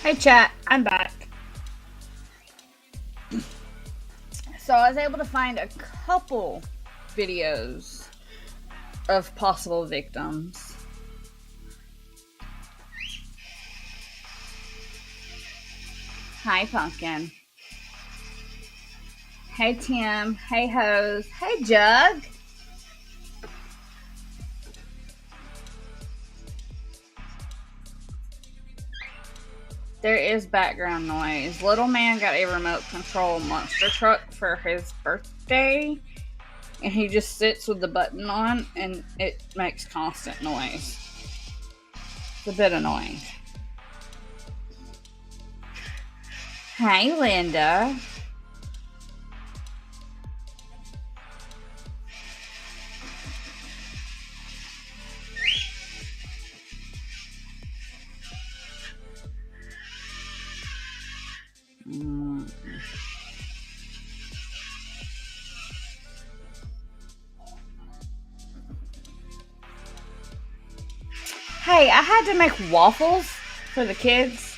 Hey chat, I'm back. So I was able to find a couple videos of possible victims. Hi Pumpkin. Hey Tim. Hey Hose. Hey Jug. There is background noise. Little man got a remote control monster truck for his birthday, and he just sits with the button on, and it makes constant noise. It's a bit annoying. Hey Linda. Hey, I had to make waffles for the kids.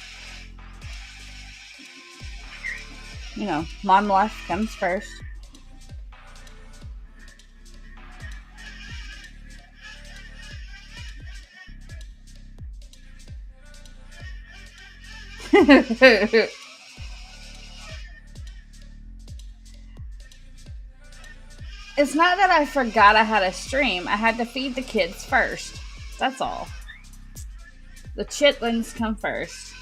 You know, mom life comes first. It's not that I forgot I had a stream. I had to feed the kids first. That's all. The chitlins come first.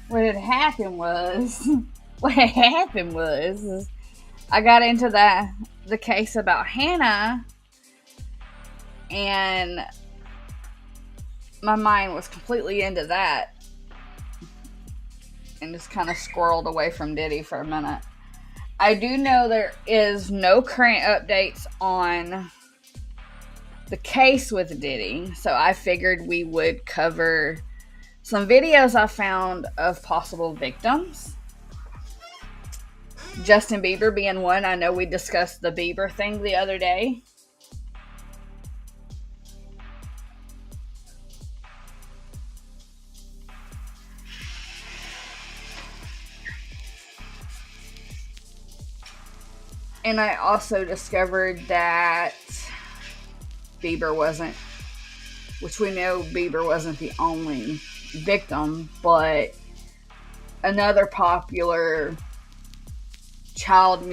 What had happened was I got into the case about Hannah, and my mind was completely into that, and just kind of squirreled away from Diddy for a minute. I do know there is no current updates on the case with Diddy, so I figured we would cover some videos I found of possible victims. Justin Bieber being one. I know we discussed the Bieber thing the other day. And I also discovered that Bieber wasn't, which we know Bieber wasn't the only victim, but another popular child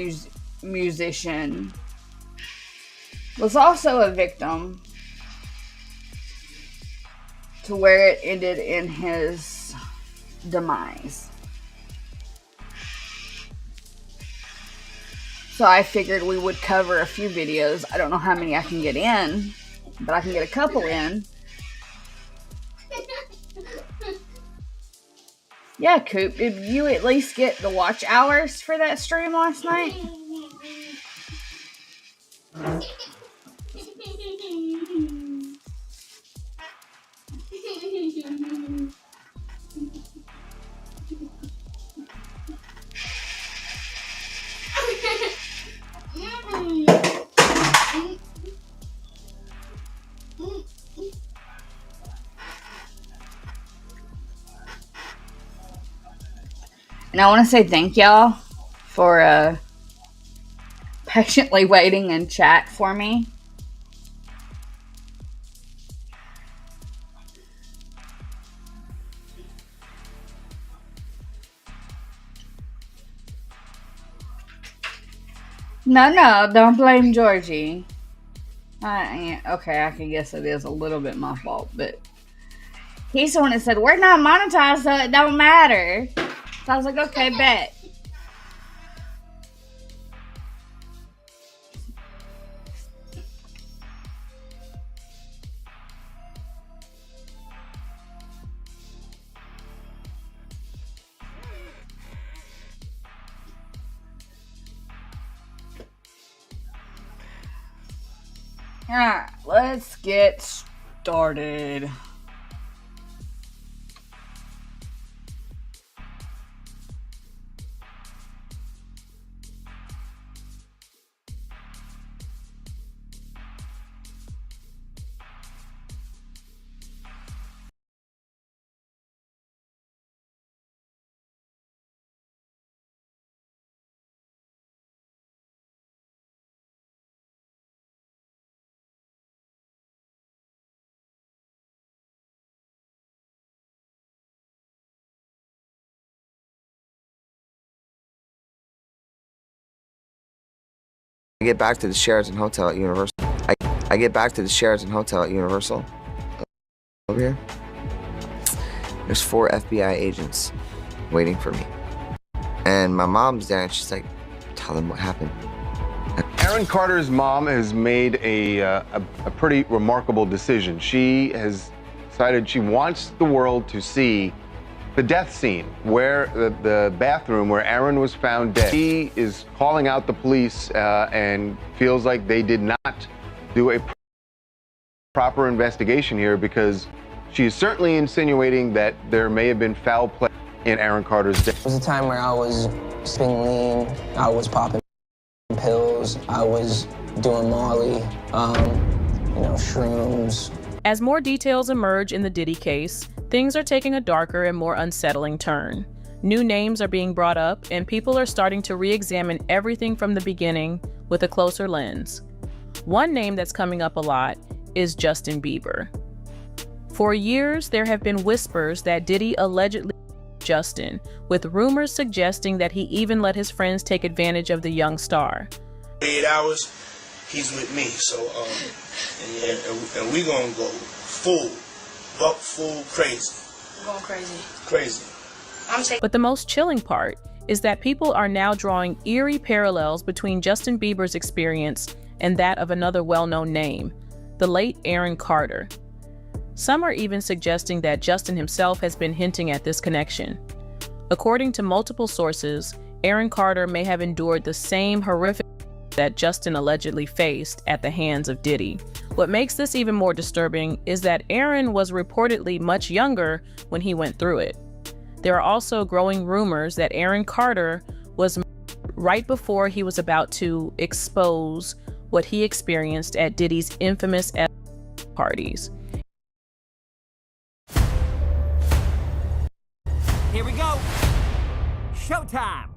musician was also a victim, to where it ended in his demise. So I figured we would cover a few videos. I don't know how many I can get in, but I can get a couple in. Yeah, Coop, did you at least get the watch hours for that stream last night? And I want to say thank y'all for patiently waiting in chat for me. No, don't blame Georgie. Okay, I can guess it is a little bit my fault, but he's the one that said, we're not monetized, so it don't matter. So I was like, okay, bet. Alright, let's get started. I get back to the Sheraton Hotel at Universal. I get back to the Sheraton Hotel at Universal. Over here. There's 4 FBI agents waiting for me. And my mom's there and she's like, tell them what happened. Aaron Carter's mom has made a pretty remarkable decision. She has decided she wants the world to see the death scene, where the bathroom where Aaron was found dead. She is calling out the police and feels like they did not do a proper investigation here, because she is certainly insinuating that there may have been foul play in Aaron Carter's death. It was a time where I was being lean, I was popping pills, I was doing Molly, shrooms. As more details emerge in the Diddy case, things are taking a darker and more unsettling turn. New names are being brought up, and people are starting to re-examine everything from the beginning with a closer lens. One name that's coming up a lot is Justin Bieber. For years, there have been whispers that Diddy allegedly Justin, with rumors suggesting that he even let his friends take advantage of the young star. 8 hours, he's with me, so and we gonna go full crazy. We're going crazy. Crazy. But the most chilling part is that people are now drawing eerie parallels between Justin Bieber's experience and that of another well-known name, the late Aaron Carter. Some are even suggesting that Justin himself has been hinting at this connection. According to multiple sources, Aaron Carter may have endured the same horrific that Justin allegedly faced at the hands of Diddy. What makes this even more disturbing is that Aaron was reportedly much younger when he went through it. There are also growing rumors that Aaron Carter was right before he was about to expose what he experienced at Diddy's infamous parties. Here we go. Showtime.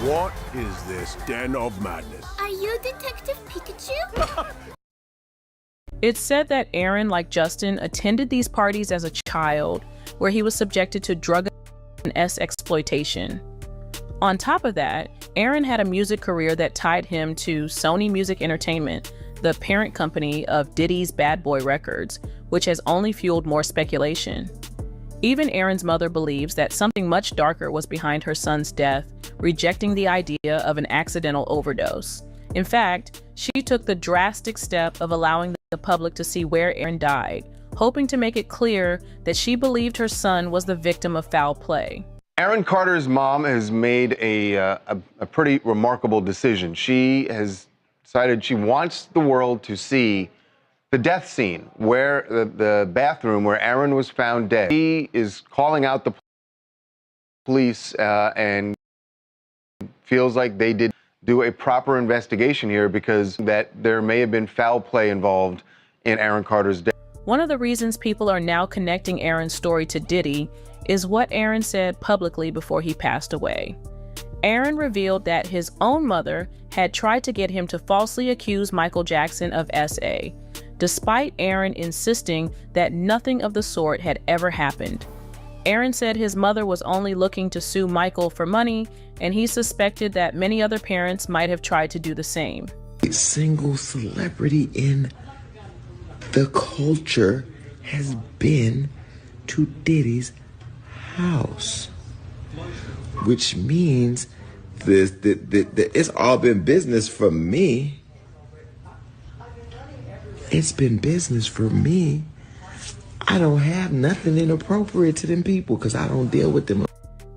What is this den of madness? Are you Detective Pikachu? It's said that Aaron, like Justin, attended these parties as a child, where he was subjected to drug and exploitation. On top of that, Aaron had a music career that tied him to Sony Music Entertainment, the parent company of Diddy's Bad Boy Records, which has only fueled more speculation. Even Aaron's mother believes that something much darker was behind her son's death, rejecting the idea of an accidental overdose. In fact, she took the drastic step of allowing the public to see where Aaron died, hoping to make it clear that she believed her son was the victim of foul play. Aaron Carter's mom has made a pretty remarkable decision. She has decided she wants the world to see the death scene, where the bathroom where Aaron was found dead. She is calling out the police and feels like they did do a proper investigation here, because that there may have been foul play involved in Aaron Carter's death. One of the reasons people are now connecting Aaron's story to Diddy is what Aaron said publicly before he passed away. Aaron revealed that his own mother had tried to get him to falsely accuse Michael Jackson of SA, despite Aaron insisting that nothing of the sort had ever happened. Aaron said his mother was only looking to sue Michael for money, and he suspected that many other parents might have tried to do the same. A single celebrity in the culture has been to Diddy's house, which means it's all been business for me. It's been business for me. I don't have nothing inappropriate to them people because I don't deal with them.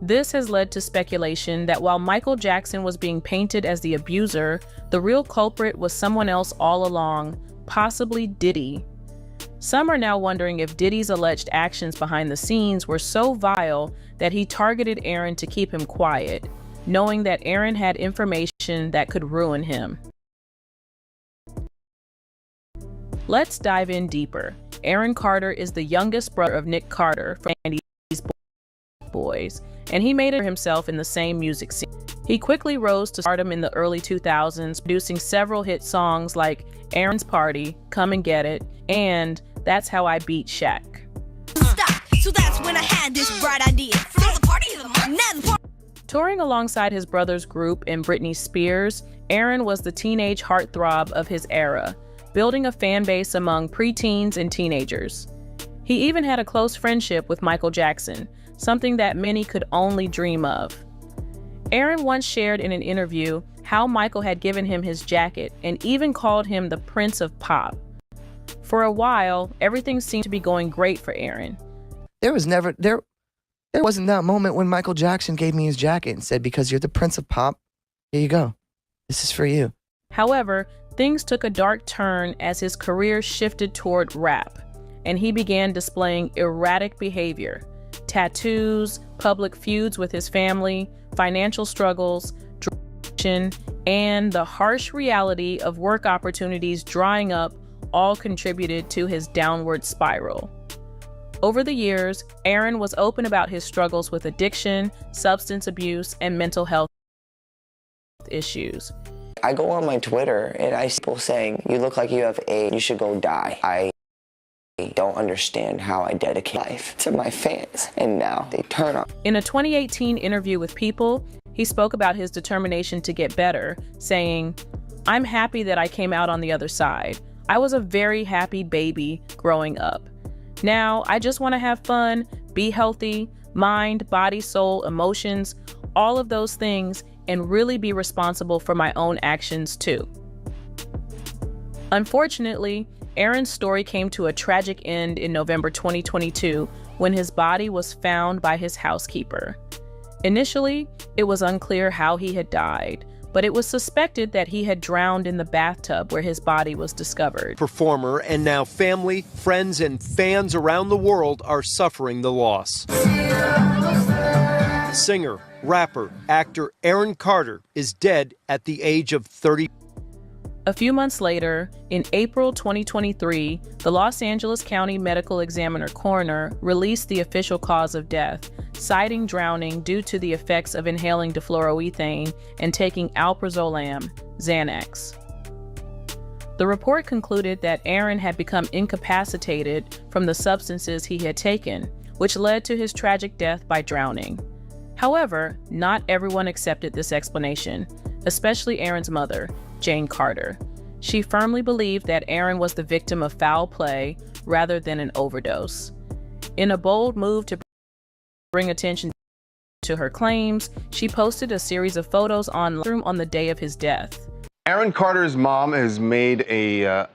This has led to speculation that while Michael Jackson was being painted as the abuser, the real culprit was someone else all along, possibly Diddy. Some are now wondering if Diddy's alleged actions behind the scenes were so vile that he targeted Aaron to keep him quiet, knowing that Aaron had information that could ruin him. Let's dive in deeper. Aaron Carter is the youngest brother of Nick Carter from Andy's Boys, and he made it for himself in the same music scene. He quickly rose to stardom in the early 2000s, producing several hit songs like Aaron's Party, Come and Get It, and That's How I Beat Shaq. Stop. So that's when I had this bright idea. Throw the party to the Touring alongside his brother's group and Britney Spears, Aaron was the teenage heartthrob of his era, building a fan base among preteens and teenagers. He even had a close friendship with Michael Jackson, something that many could only dream of. Aaron once shared in an interview how Michael had given him his jacket and even called him the Prince of Pop. For a while, everything seemed to be going great for Aaron. There wasn't that moment when Michael Jackson gave me his jacket and said, because you're the Prince of Pop, here you go. This is for you. However, things took a dark turn as his career shifted toward rap, and he began displaying erratic behavior, tattoos, public feuds with his family, financial struggles, addiction, and the harsh reality of work opportunities drying up all contributed to his downward spiral. Over the years, Aaron was open about his struggles with addiction, substance abuse, and mental health issues. I go on my Twitter and I see people saying, you look like you have AIDS, you should go die. I don't understand how I dedicate life to my fans, and now they turn on. In a 2018 interview with People, he spoke about his determination to get better, saying, "I'm happy that I came out on the other side. I was a very happy baby growing up. Now, I just want to have fun, be healthy, mind, body, soul, emotions, all of those things, and really be responsible for my own actions too." Unfortunately, Aaron's story came to a tragic end in November 2022 when his body was found by his housekeeper. Initially, it was unclear how he had died, but it was suspected that he had drowned in the bathtub where his body was discovered. Performer and now family, friends, and fans around the world are suffering the loss. Singer, rapper, actor Aaron Carter is dead at the age of 30. A few months later, in April 2023, the Los Angeles County Medical Examiner coroner released the official cause of death, citing drowning due to the effects of inhaling difluoroethane and taking alprazolam, Xanax. The report concluded that Aaron had become incapacitated from the substances he had taken, which led to his tragic death by drowning. However, not everyone accepted this explanation, especially Aaron's mother, Jane Carter. She firmly believed that Aaron was the victim of foul play rather than an overdose. In a bold move to bring attention to her claims, she posted a series of photos on the day of his death. Aaron Carter's mom has made a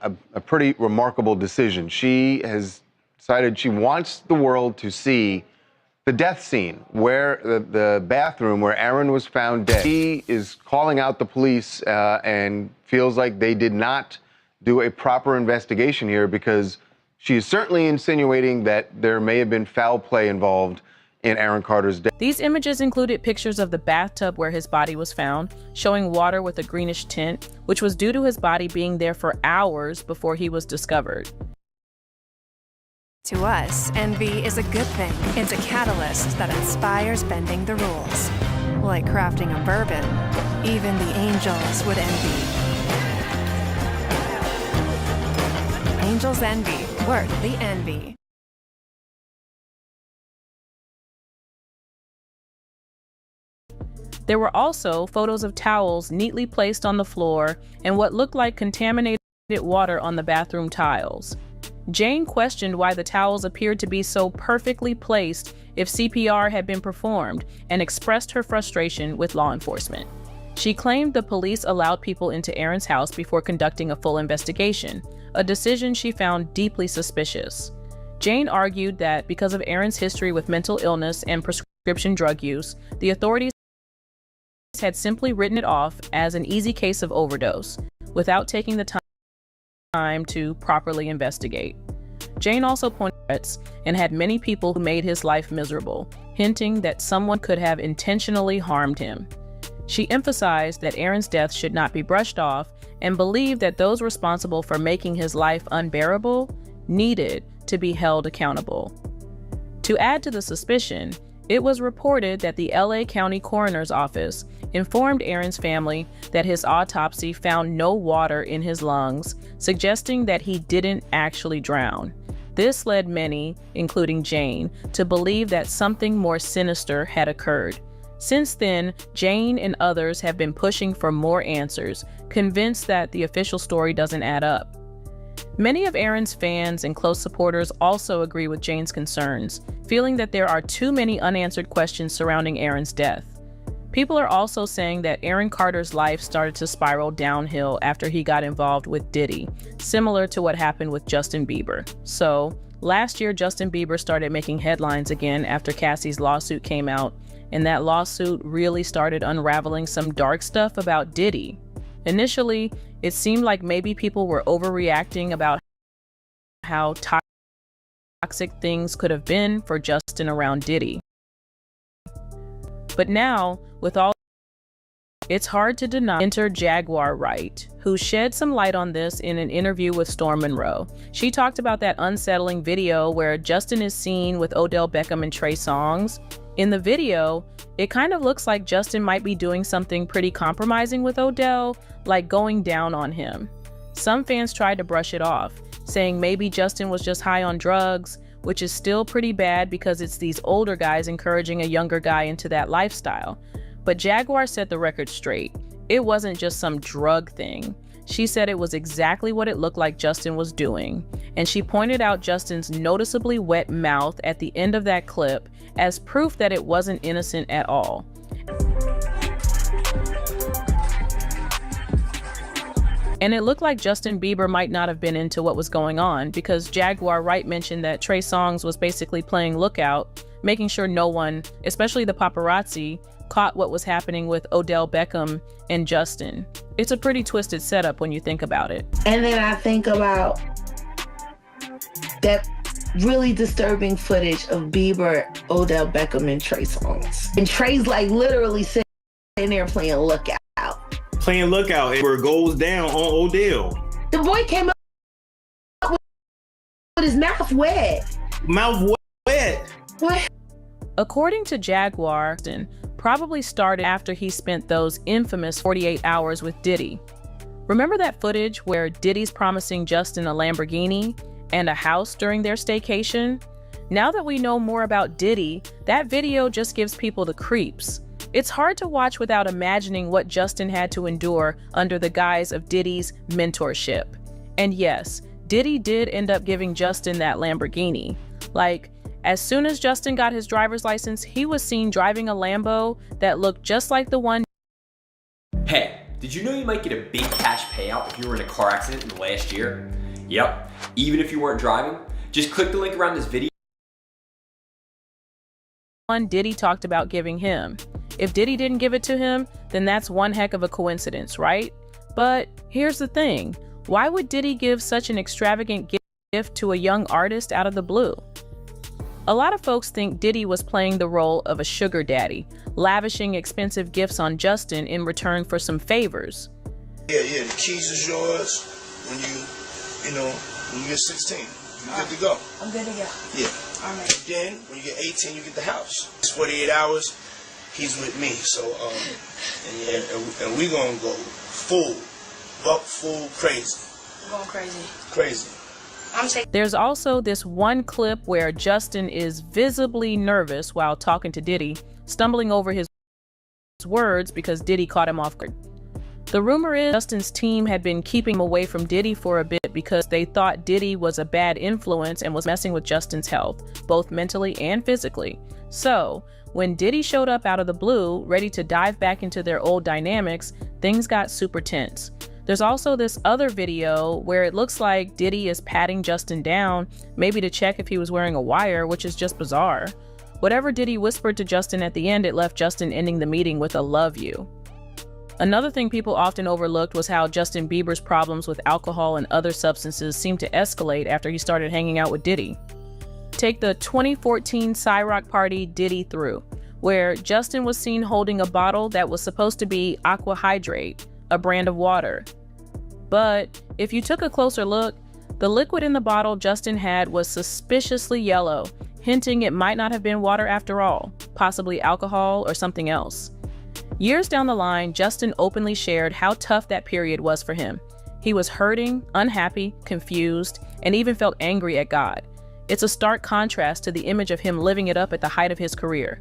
pretty remarkable decision. She has decided she wants the world to see the death scene, where the bathroom where Aaron was found dead. She is calling out the police and feels like they did not do a proper investigation here, because she is certainly insinuating that there may have been foul play involved in Aaron Carter's death. These images included pictures of the bathtub where his body was found, showing water with a greenish tint, which was due to his body being there for hours before he was discovered. To us, envy is a good thing. It's a catalyst that inspires bending the rules. Like crafting a bourbon, even the angels would envy. Angels envy, worth the envy. There were also photos of towels neatly placed on the floor and what looked like contaminated water on the bathroom tiles. Jane questioned why the towels appeared to be so perfectly placed if CPR had been performed, and expressed her frustration with law enforcement. She claimed the police allowed people into Aaron's house before conducting a full investigation, a decision she found deeply suspicious. Jane argued that because of Aaron's history with mental illness and prescription drug use, the authorities had simply written it off as an easy case of overdose, without taking the time to properly investigate. Jane also pointed to threats and had many people who made his life miserable, hinting that someone could have intentionally harmed him. She emphasized that Aaron's death should not be brushed off and believed that those responsible for making his life unbearable needed to be held accountable. To add to the suspicion, it was reported that the LA County Coroner's Office informed Aaron's family that his autopsy found no water in his lungs, suggesting that he didn't actually drown. This led many, including Jane, to believe that something more sinister had occurred. Since then, Jane and others have been pushing for more answers, convinced that the official story doesn't add up. Many of Aaron's fans and close supporters also agree with Jane's concerns, feeling that there are too many unanswered questions surrounding Aaron's death. People are also saying that Aaron Carter's life started to spiral downhill after he got involved with Diddy, similar to what happened with Justin Bieber. So, last year Justin Bieber started making headlines again after Cassie's lawsuit came out, and that lawsuit really started unraveling some dark stuff about Diddy. Initially, it seemed like maybe people were overreacting about how toxic things could have been for Justin around Diddy. But now, with all, it's hard to deny. Enter Jaguar Wright, who shed some light on this in an interview with Storm Monroe. She talked about that unsettling video where Justin is seen with Odell Beckham and Trey Songz. In the video, it kind of looks like Justin might be doing something pretty compromising with Odell, like going down on him. Some fans tried to brush it off, saying maybe Justin was just high on drugs, which is still pretty bad because it's these older guys encouraging a younger guy into that lifestyle. But Jaguar set the record straight. It wasn't just some drug thing. She said it was exactly what it looked like Justin was doing, and she pointed out Justin's noticeably wet mouth at the end of that clip as proof that it wasn't innocent at all. And it looked like Justin Bieber might not have been into what was going on, because Jaguar Wright mentioned that Trey Songz was basically playing lookout, making sure no one, especially the paparazzi, caught what was happening with Odell Beckham and Justin. It's a pretty twisted setup when you think about it. And then I think about that really disturbing footage of Bieber, Odell Beckham, and Trey Songz. And Trey's like literally sitting there playing lookout. Playing lookout where it goes down on Odell. The boy came up with his mouth wet. Mouth wet? What? According to Jaguar, probably started after he spent those infamous 48 hours with Diddy. Remember that footage where Diddy's promising Justin a Lamborghini and a house during their staycation? Now that we know more about Diddy, that video just gives people the creeps. It's hard to watch without imagining what Justin had to endure under the guise of Diddy's mentorship. And yes, Diddy did end up giving Justin that Lamborghini. Like, as soon as Justin got his driver's license, he was seen driving a Lambo that looked just like the one. Hey, did you know you might get a big cash payout if you were in a car accident in the last year? Yep, even if you weren't driving. Just click the link around this video. One Diddy talked about giving him. If Diddy didn't give it to him, then that's one heck of a coincidence, right? But here's the thing. Why would Diddy give such an extravagant gift to a young artist out of the blue? A lot of folks think Diddy was playing the role of a sugar daddy, lavishing expensive gifts on Justin in return for some favors. Yeah, the keys is yours when you get 16. You're good to go. I'm good to go. Yeah. All right. And then when you get 18, you get the house. It's 48 hours. He's with me, so and we gonna go full crazy. I'm going crazy. Crazy. There's also this one clip where Justin is visibly nervous while talking to Diddy, stumbling over his words because Diddy caught him off guard. The rumor is Justin's team had been keeping him away from Diddy for a bit because they thought Diddy was a bad influence and was messing with Justin's health, both mentally and physically. So, when Diddy showed up out of the blue, ready to dive back into their old dynamics, things got super tense. There's also this other video where it looks like Diddy is patting Justin down, maybe to check if he was wearing a wire, which is just bizarre. Whatever Diddy whispered to Justin at the end, it left Justin ending the meeting with a "love you." Another thing people often overlooked was how Justin Bieber's problems with alcohol and other substances seemed to escalate after he started hanging out with Diddy. Take the 2014 Cyrock party Diddy threw, where Justin was seen holding a bottle that was supposed to be Aqua Hydrate, a brand of water. But if you took a closer look, the liquid in the bottle Justin had was suspiciously yellow, hinting it might not have been water after all, possibly alcohol or something else. Years down the line, Justin openly shared how tough that period was for him. He was hurting, unhappy, confused, and even felt angry at God. It's a stark contrast to the image of him living it up at the height of his career.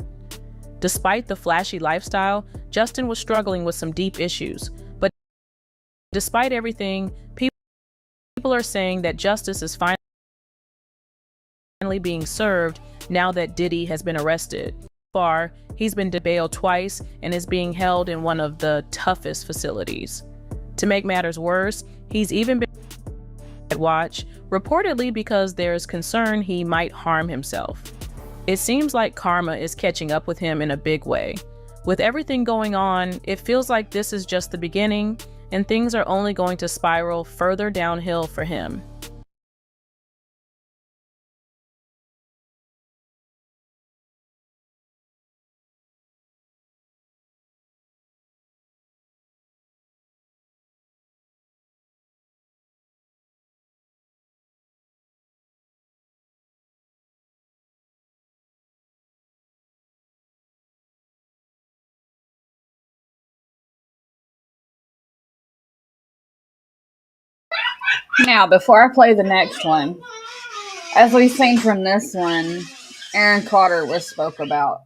Despite the flashy lifestyle, Justin was struggling with some deep issues. But despite everything, people are saying that justice is finally being served now that Diddy has been arrested. So far, he's been bailed twice and is being held in one of the toughest facilities. To make matters worse, he's even been at watch, reportedly because there's concern he might harm himself. It seems like karma is catching up with him in a big way. With everything going on, it feels like this is just the beginning, and things are only going to spiral further downhill for him. Now, before I play the next one, as we've seen from this one, Aaron Carter was spoke about.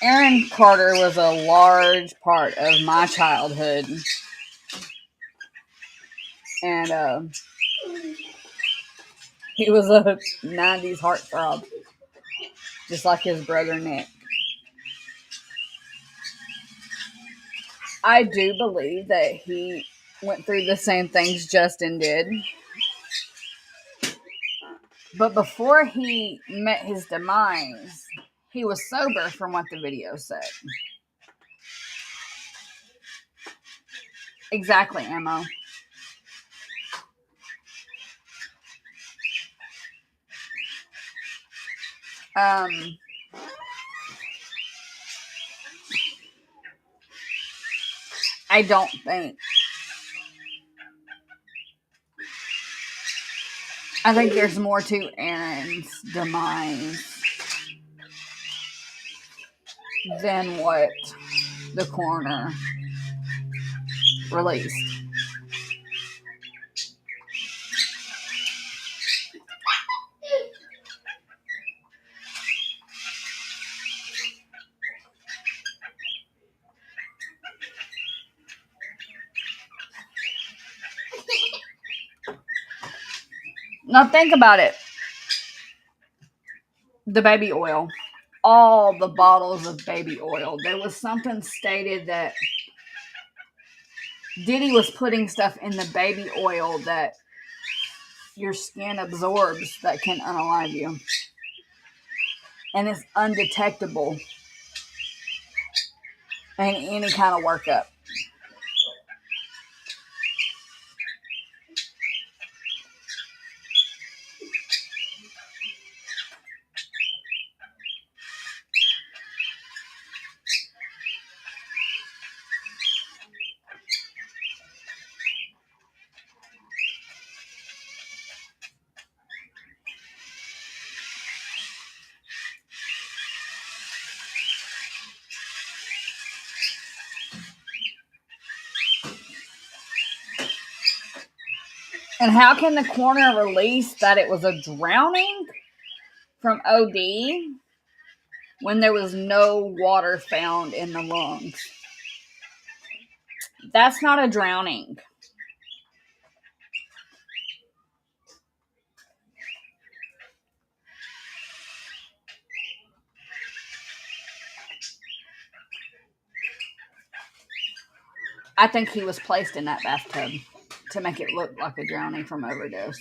Aaron Carter was a large part of my childhood. And he was a 90s heartthrob, just like his brother Nick. I do believe that he went through the same things Justin did. But before he met his demise, he was sober from what the video said. Exactly, Ammo. I don't think. I think there's more to Aaron's demise than what the coroner released. Now think about it. The baby oil. All the bottles of baby oil. There was something stated that Diddy was putting stuff in the baby oil that your skin absorbs that can unalive you. And it's undetectable in any kind of workup. And how can the coroner release that it was a drowning from OD when there was no water found in the lungs? That's not a drowning. I think he was placed in that bathtub to make it look like a drowning from overdose.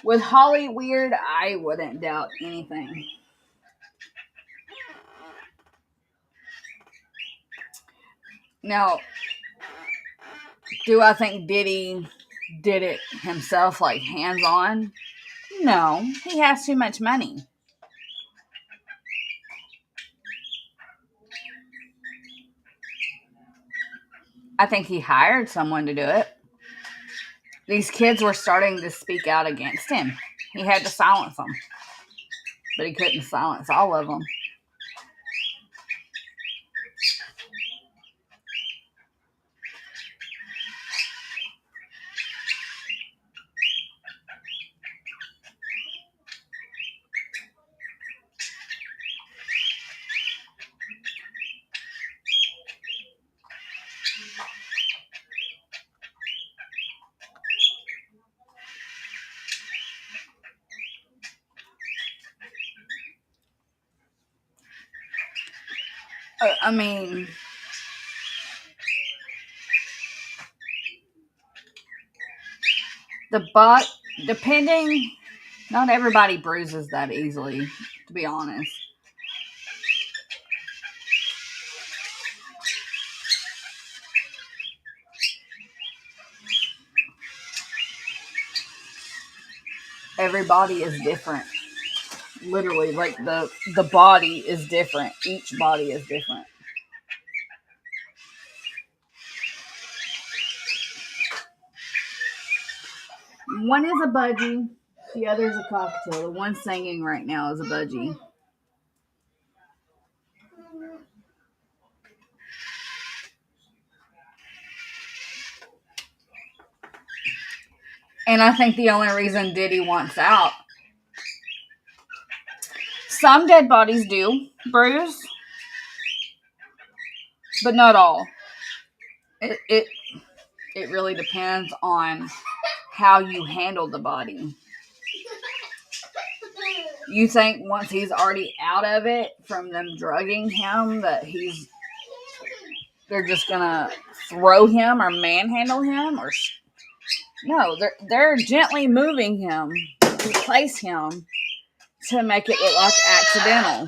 With Holly Weird, I wouldn't doubt anything. Now, do I think Diddy did it himself, like hands-on? No, he has too much money. I think he hired someone to do it. These kids were starting to speak out against him. He had to silence them. But he couldn't silence all of them. I mean, depending, not everybody bruises that easily, to be honest. Everybody is different. Literally, like the body is different. Each body is different. One is a budgie, the other is a cocktail. The one singing right now is a budgie. And I think the only reason Diddy wants out, some dead bodies do bruise, but not all. It really depends on how you handle the body. You think once he's already out of it from them drugging him that they're just gonna throw him or manhandle him, or no, they're gently moving him, replace him to make it look like accidental.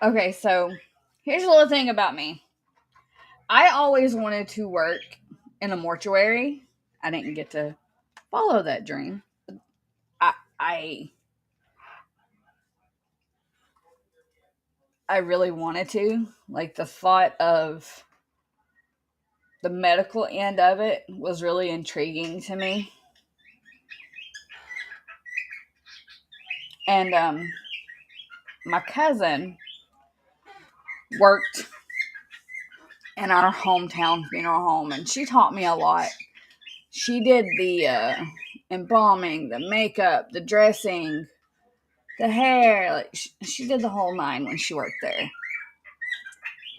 Okay, so here's a little thing about me. I always wanted to work in a mortuary. I didn't get to follow that dream. I really wanted to. Like, the thought of the medical end of it was really intriguing to me. And my cousin worked in our hometown funeral home, and she taught me a lot. She did the embalming, the makeup, the dressing, the hair. Like, she did the whole nine when she worked there.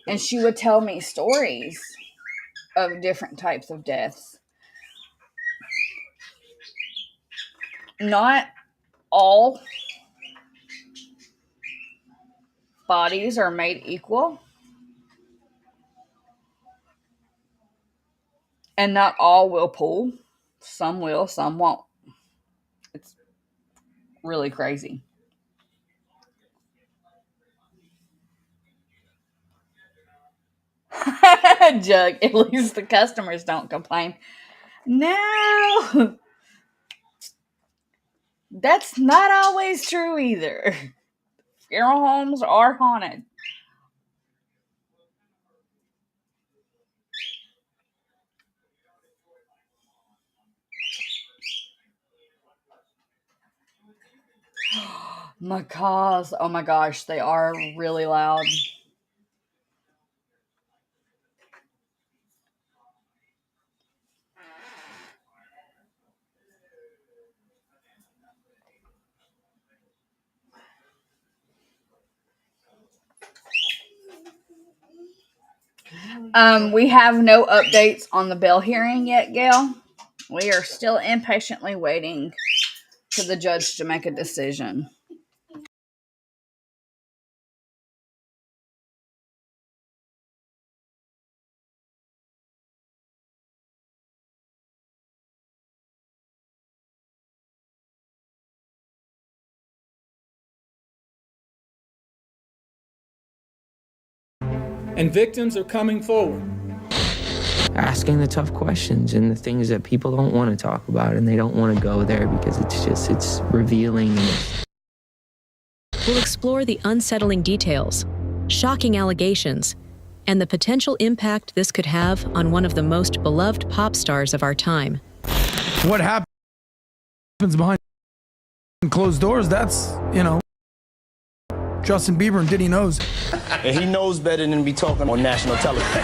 And she would tell me stories of different types of deaths. Not all bodies are made equal. And not all will pull. Some will, some won't. It's really crazy. Jug, at least the customers don't complain. No, that's not always true either. Funeral homes are haunted. Macaws, oh my gosh, they are really loud. We have no updates on the bail hearing yet, Gail. We are still impatiently waiting for the judge to make a decision. And victims are coming forward. Asking the tough questions and the things that people don't want to talk about, and they don't want to go there because it's revealing. We'll explore the unsettling details, shocking allegations, and the potential impact this could have on one of the most beloved pop stars of our time. What happens behind closed doors, that's, Justin Bieber and Diddy knows. And he knows better than to be talking on national television.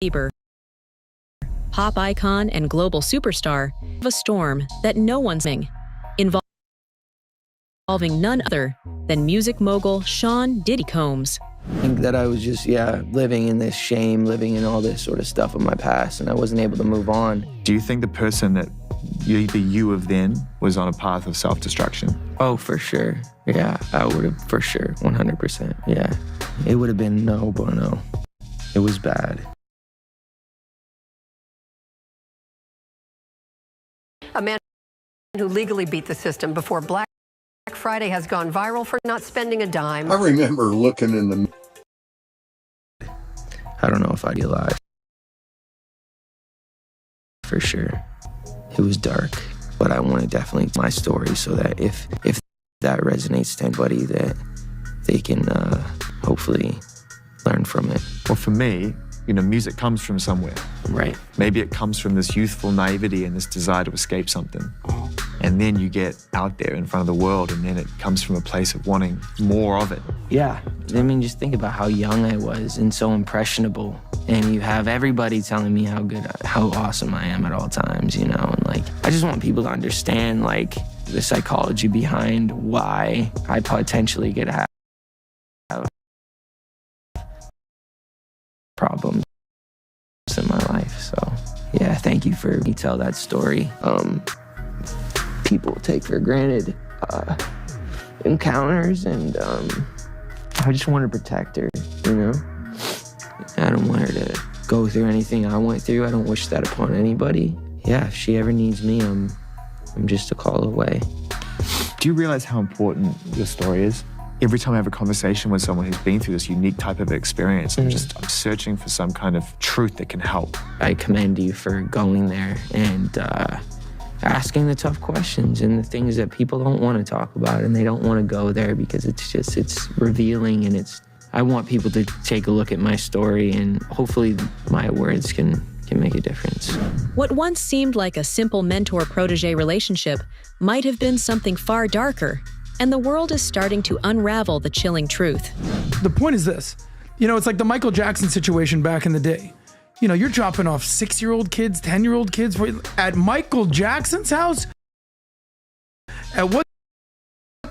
Bieber, pop icon and global superstar, of a storm that no one's involving none other than music mogul Sean Diddy Combs. I think that I was just, living in this shame, living in all this sort of stuff of my past, and I wasn't able to move on. Do you think the person that you of then was on a path of self-destruction? Oh, for sure. Yeah, I would have, for sure, 100%. Yeah. It would have been no bueno. It was bad. A man who legally beat the system before Black Friday has gone viral for not spending a dime. I remember looking in the... I don't know if I'd be alive. For sure. It was dark, but I want to definitely my story so that if that resonates to anybody, that they can hopefully learn from it. Well, for me, music comes from somewhere. Right. Maybe it comes from this youthful naivety and this desire to escape something. And then you get out there in front of the world, and then it comes from a place of wanting more of it. Yeah. I mean, just think about how young I was and so impressionable. And you have everybody telling me how awesome I am at all times, and I just want people to understand, the psychology behind why I potentially could have problems in my life. So, yeah, thank you for me tell that story. People take for granted encounters, and I just want to protect her, I don't want her to go through anything I went through. I don't wish that upon anybody. Yeah, if she ever needs me, I'm just a call away. Do you realize how important your story is? Every time I have a conversation with someone who's been through this unique type of experience, I'm searching for some kind of truth that can help. I commend you for going there and asking the tough questions and the things that people don't want to talk about, and they don't want to go there because it's revealing, and I want people to take a look at my story, and hopefully my words can make a difference. What once seemed like a simple mentor-protege relationship might have been something far darker, and the world is starting to unravel the chilling truth. The point is this, it's like the Michael Jackson situation back in the day. You're dropping off 6-year-old kids, 10-year-old kids at Michael Jackson's house. At what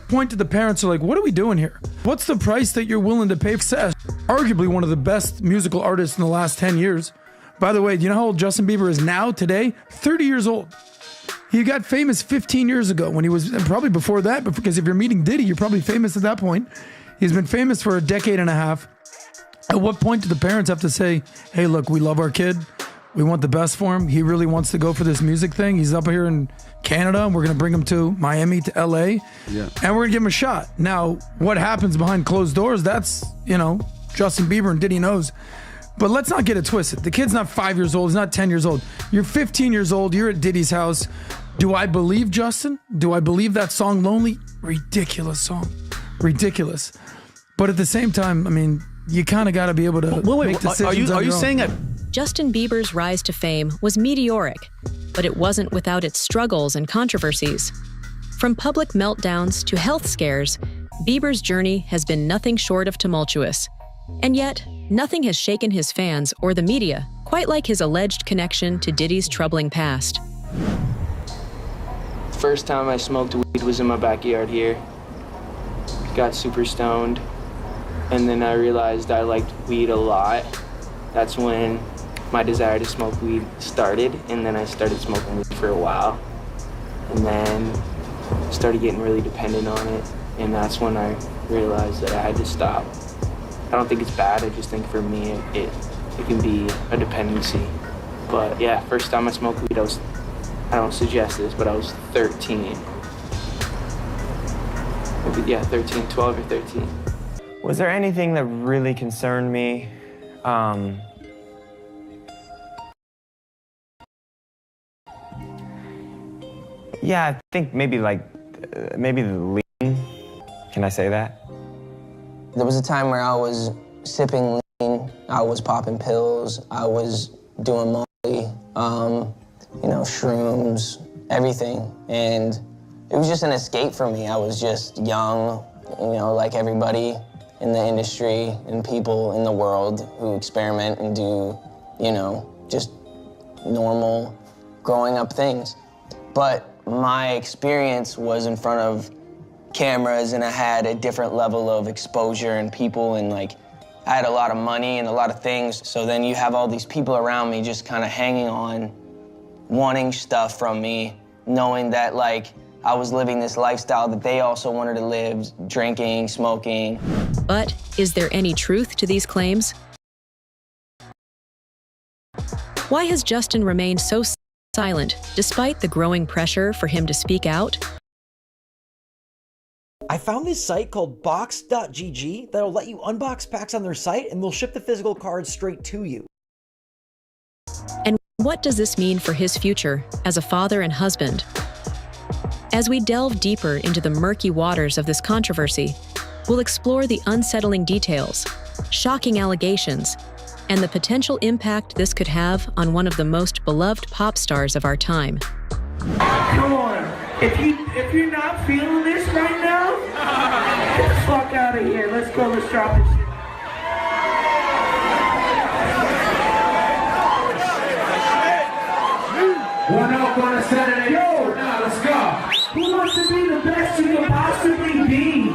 point did the parents are like, what are we doing here? What's the price that you're willing to pay for success? Arguably one of the best musical artists in the last 10 years. By the way, do you know how old Justin Bieber is now today? 30 years old. He got famous 15 years ago when he was, and probably before that, but because if you're meeting Diddy, you're probably famous at that point. He's been famous for a decade and a half. At what point do the parents have to say, hey, look, we love our kid. We want the best for him. He really wants to go for this music thing. He's up here in Canada, and we're going to bring him to Miami, to LA, and we're going to give him a shot. Now, what happens behind closed doors, that's, Justin Bieber and Diddy knows. But let's not get it twisted. The kid's not 5 years old. He's not 10 years old. You're 15 years old. You're at Diddy's house. Do I believe Justin? Do I believe that song Lonely? Ridiculous song. Ridiculous. But at the same time, I mean, you kind of got to be able to make decisions. Are you saying that Justin Bieber's rise to fame was meteoric, but it wasn't without its struggles and controversies? From public meltdowns to health scares, Bieber's journey has been nothing short of tumultuous. And yet, nothing has shaken his fans or the media quite like his alleged connection to Diddy's troubling past. First time I smoked weed was in my backyard here. Got super stoned. and then I realized I liked weed a lot. That's when my desire to smoke weed started, and then I started smoking weed for a while, and then started getting really dependent on it, and that's when I realized that I had to stop. I don't think it's bad, I just think for me it can be a dependency. But yeah, first time I smoked weed, I don't suggest this, but I was 13. Maybe, yeah, 13, 12 or 13. Was there anything that really concerned me? Yeah, I think maybe maybe the lean. Can I say that? There was a time where I was sipping lean, I was popping pills, I was doing Molly, you know, shrooms, everything. And it was just an escape for me. I was just young, you know, like everybody in the industry and people in the world who experiment and do, you know, just normal growing up things. But my experience was in front of cameras, and I had a different level of exposure and people, and like I had a lot of money and a lot of things. So then you have all these people around me just kind of hanging on, wanting stuff from me, knowing that like I was living this lifestyle that they also wanted to live, drinking, smoking. But is there any truth to these claims? Why has Justin remained so silent despite the growing pressure for him to speak out? I found this site called box.gg that'll let you unbox packs on their site, and they'll ship the physical cards straight to you. And what does this mean for his future as a father and husband? As we delve deeper into the murky waters of this controversy, we'll explore the unsettling details, shocking allegations, and the potential impact this could have on one of the most beloved pop stars of our time. Come on. If you're not feeling this right now, get the fuck out of here. Let's go. Let's drop this shit. One up on a Saturday. Yo, now let's go. Who wants to be the best you can possibly be?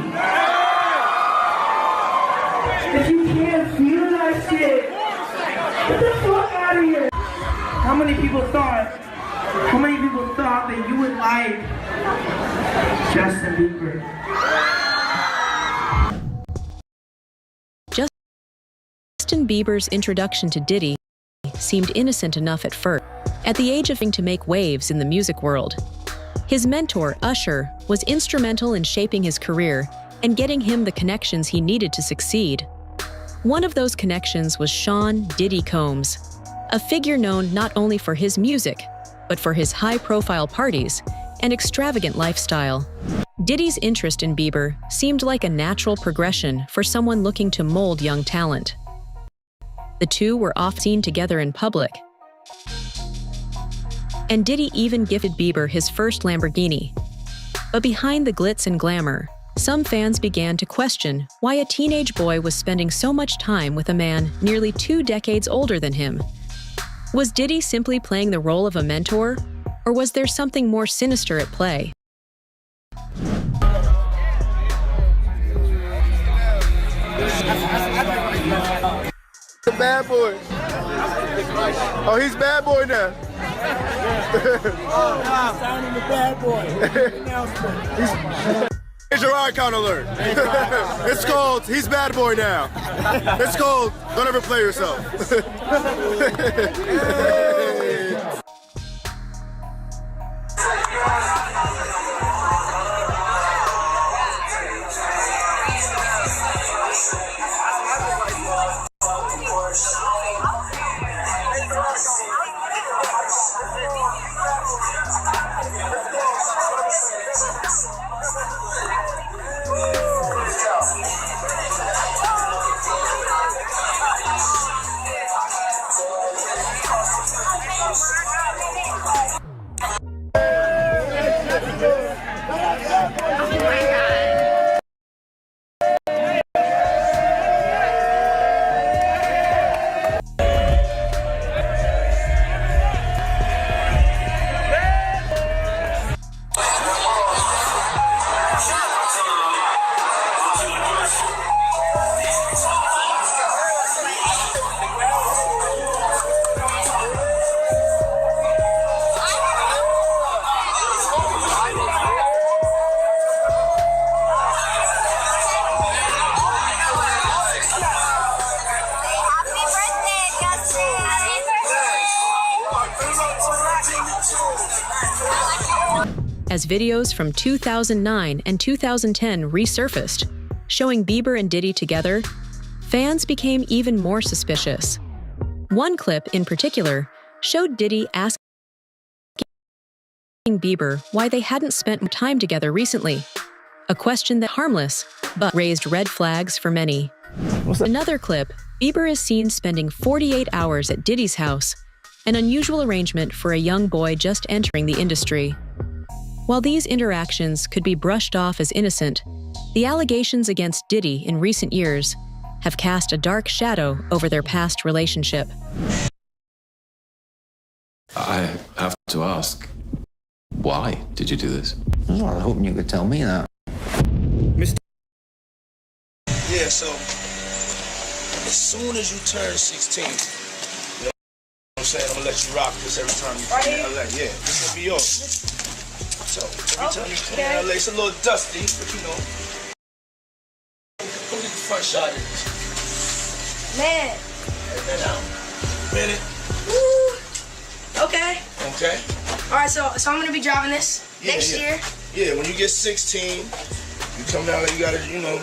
If you can't feel that shit, get the fuck out of here. How many people thought that you would like Justin Bieber? Justin Bieber's introduction to Diddy seemed innocent enough at first. At the age of to make waves in the music world, his mentor, Usher, was instrumental in shaping his career and getting him the connections he needed to succeed. One of those connections was Sean Diddy Combs, a figure known not only for his music, but for his high-profile parties and extravagant lifestyle. Diddy's interest in Bieber seemed like a natural progression for someone looking to mold young talent. The two were often seen together in public, and Diddy even gifted Bieber his first Lamborghini. But behind the glitz and glamour, some fans began to question why a teenage boy was spending so much time with a man nearly 2 decades older than him. Was Diddy simply playing the role of a mentor, or was there something more sinister at play? The bad boy. Oh, he's bad boy now. Signing the bad boy. Here's your icon alert. It's called He's Bad Boy Now. It's called Don't Ever Play Yourself. As videos from 2009 and 2010 resurfaced, showing Bieber and Diddy together, fans became even more suspicious. One clip in particular showed Diddy asking Bieber why they hadn't spent more time together recently, a question that harmless but raised red flags for many. Another clip, Bieber is seen spending 48 hours at Diddy's house, an unusual arrangement for a young boy just entering the industry. While these interactions could be brushed off as innocent, the allegations against Diddy in recent years have cast a dark shadow over their past relationship. I have to ask, why did you do this? I was hoping you could tell me that. Yeah, so as soon as you turn 16, you know what I'm saying? I'm gonna let you rock this every time you come to LA. Yeah, this will be yours. So every time you come to LA, it's a little dusty, but you know. Go get the front shot of this. Man. And out. Minute. Woo. Okay. Okay. All right, so I'm gonna be driving this next year. Yeah, when you get 16, you come down there, you gotta, you know,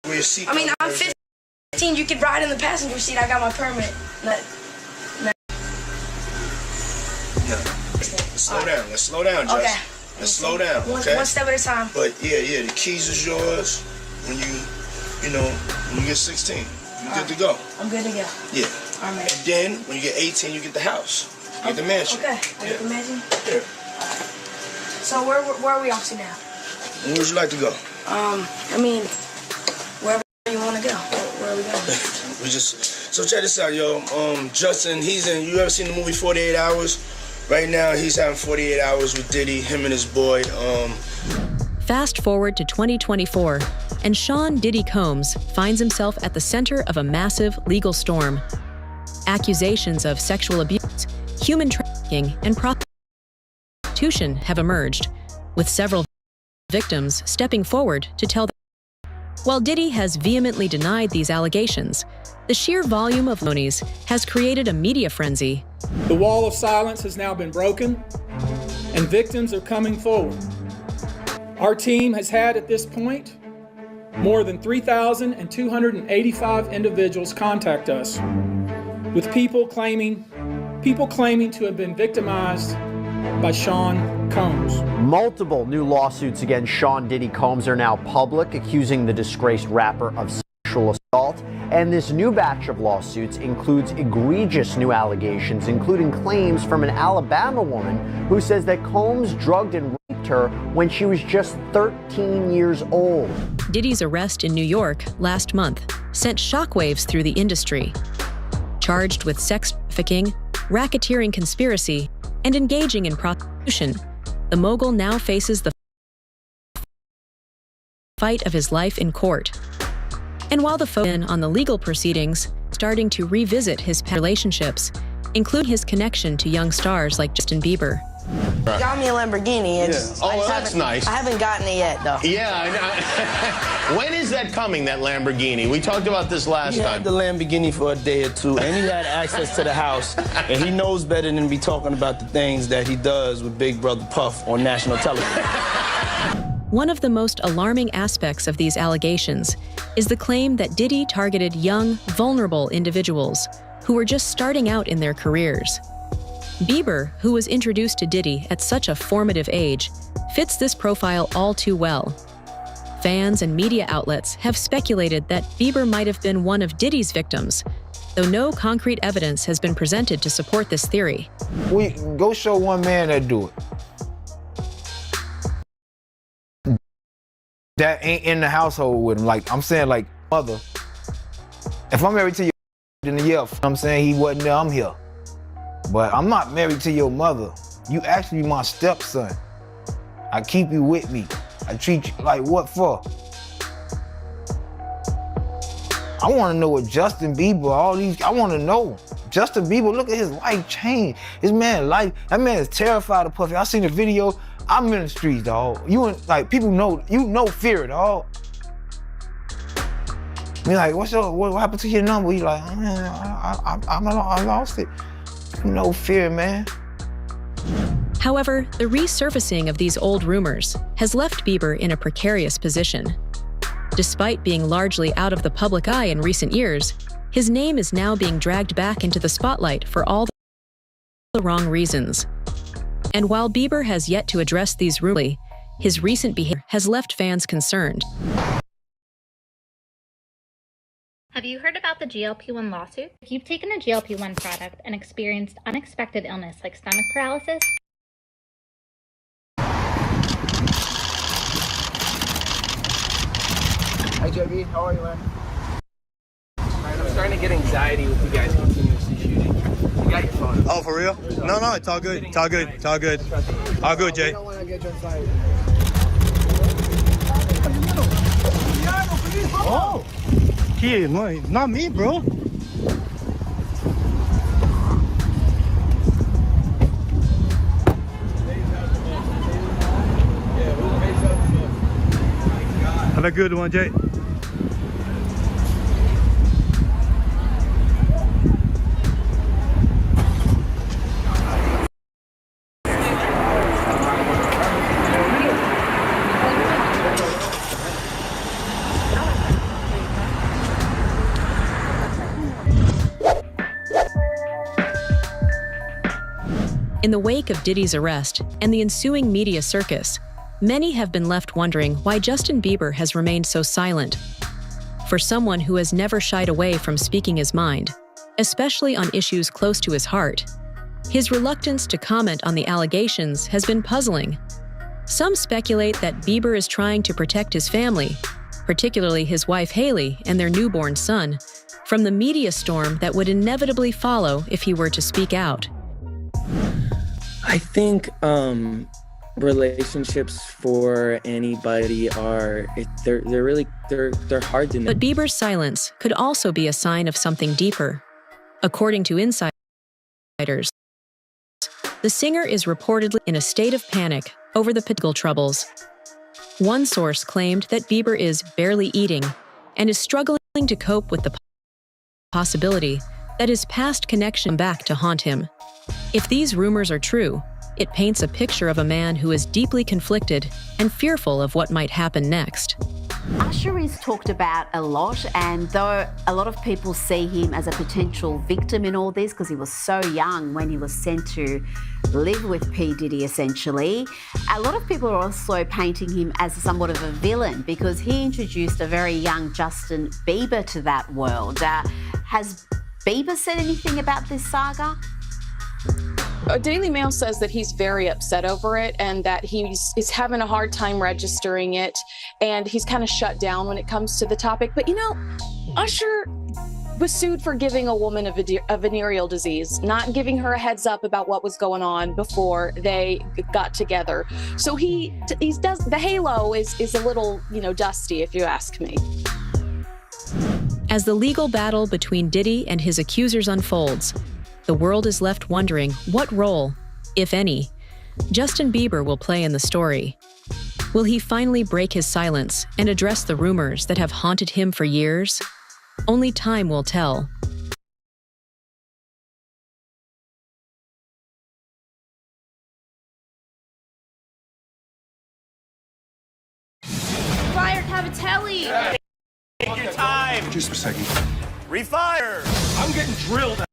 wear your seat. I mean, I'm 15. You could ride in the passenger seat. I got my permit. Let's slow down. Let's slow down, Jess. Okay. Let's slow down, okay? One step at a time. But yeah, the keys is yours when when you get 16. You're good to go. I'm good to go. Yeah. All right. And then when you get 18, you get the house. You get the mansion. Okay. I get the mansion? Yeah. So where are we off to now? Where would you like to go? I mean, wherever you want to go. Where are we going? So check this out, yo. Justin, you ever seen the movie 48 Hours? Right now, he's having 48 hours with Diddy, him and his boy. Fast forward to 2024, and Sean Diddy Combs finds himself at the center of a massive legal storm. Accusations of sexual abuse, human trafficking, and prostitution have emerged, with several victims stepping forward to tell them. While Diddy has vehemently denied these allegations, the sheer volume of testimonies has created a media frenzy. The wall of silence has now been broken, and victims are coming forward. Our team has had, at this point, more than 3,285 individuals contact us, with people claiming to have been victimized by Sean Combs. Multiple new lawsuits against Sean Diddy Combs are now public, accusing the disgraced rapper of sexual assault. And this new batch of lawsuits includes egregious new allegations, including claims from an Alabama woman who says that Combs drugged and raped her when she was just 13 years old. Diddy's arrest in New York last month sent shockwaves through the industry. Charged with sex trafficking, racketeering conspiracy, and engaging in prostitution, the mogul now faces the fight of his life in court. And while the focus on the legal proceedings, starting to revisit his past relationships, including his connection to young stars like Justin Bieber. Got me a Lamborghini. That's nice. I haven't gotten it yet, though. Yeah, I know. When is that coming, that Lamborghini? We talked about this last time. He had the Lamborghini for a day or two, and he had access to the house, and he knows better than to be talking about the things that he does with Big Brother Puff on national television. One of the most alarming aspects of these allegations is the claim that Diddy targeted young, vulnerable individuals who were just starting out in their careers. Bieber, who was introduced to Diddy at such a formative age, fits this profile all too well. Fans and media outlets have speculated that Bieber might have been one of Diddy's victims, though no concrete evidence has been presented to support this theory. We go show one man that do it. That ain't in the household with him. Like, I'm saying, like, mother, if I'm married to your then yeah, I'm saying he wasn't there, I'm here. But I'm not married to your mother. You actually my stepson. I keep you with me. I treat you like what for? I want to know what Justin Bieber, I want to know. Justin Bieber, look at his life change. His man life, that man is terrified of Puffy. I seen the video. I'm in the streets, dog. People know, fear, dog. Me like, what happened to your number? He like, I lost it. No fear, man. However, the resurfacing of these old rumors has left Bieber in a precarious position. Despite being largely out of the public eye in recent years, his name is now being dragged back into the spotlight for all the wrong reasons. And while Bieber has yet to address these rumors, his recent behavior has left fans concerned. Have you heard about the GLP-1 lawsuit? If you've taken a GLP-1 product and experienced unexpected illness like stomach paralysis, Hi JB, how are you, man? I'm starting to get anxiety with you guys continuously shooting. You got your phone. Oh, for real? No, it's all good. It's all good. It's all good. All good, Jay. I don't want to get you inside. Oh, yeah, no, not me, bro. Have a good one, Jay. In the wake of Diddy's arrest and the ensuing media circus, many have been left wondering why Justin Bieber has remained so silent. For someone who has never shied away from speaking his mind, especially on issues close to his heart, his reluctance to comment on the allegations has been puzzling. Some speculate that Bieber is trying to protect his family, particularly his wife Hailey and their newborn son, from the media storm that would inevitably follow if he were to speak out. I think relationships for anybody they're hard to know. But Bieber's silence could also be a sign of something deeper. According to insiders, the singer is reportedly in a state of panic over the political troubles. One source claimed that Bieber is barely eating and is struggling to cope with the possibility that his past connection back to haunt him. If these rumors are true, it paints a picture of a man who is deeply conflicted and fearful of what might happen next. Usher is talked about a lot, and though a lot of people see him as a potential victim in all this because he was so young when he was sent to live with P.Diddy essentially, a lot of people are also painting him as somewhat of a villain because he introduced a very young Justin Bieber to that world. Has Bieber said anything about this saga? Daily Mail says that he's very upset over it and that he's having a hard time registering it, and he's kind of shut down when it comes to the topic. But you know, Usher was sued for giving a woman a venereal disease, not giving her a heads up about what was going on before they got together. So the halo is a little, dusty, if you ask me. As the legal battle between Diddy and his accusers unfolds, the world is left wondering what role, if any, Justin Bieber will play in the story. Will he finally break his silence and address the rumors that have haunted him for years? Only time will tell. Fire Cavatelli! Take your time. Just a second. Refire. I'm getting drilled.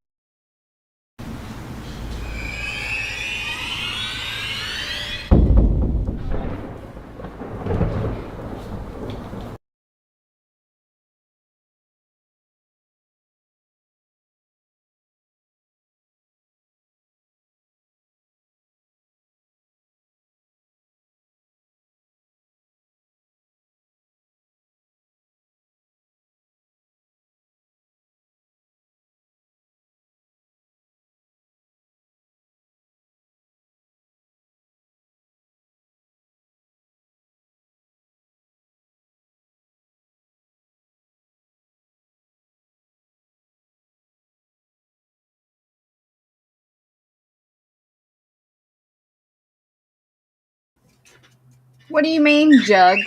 What do you mean, Jug?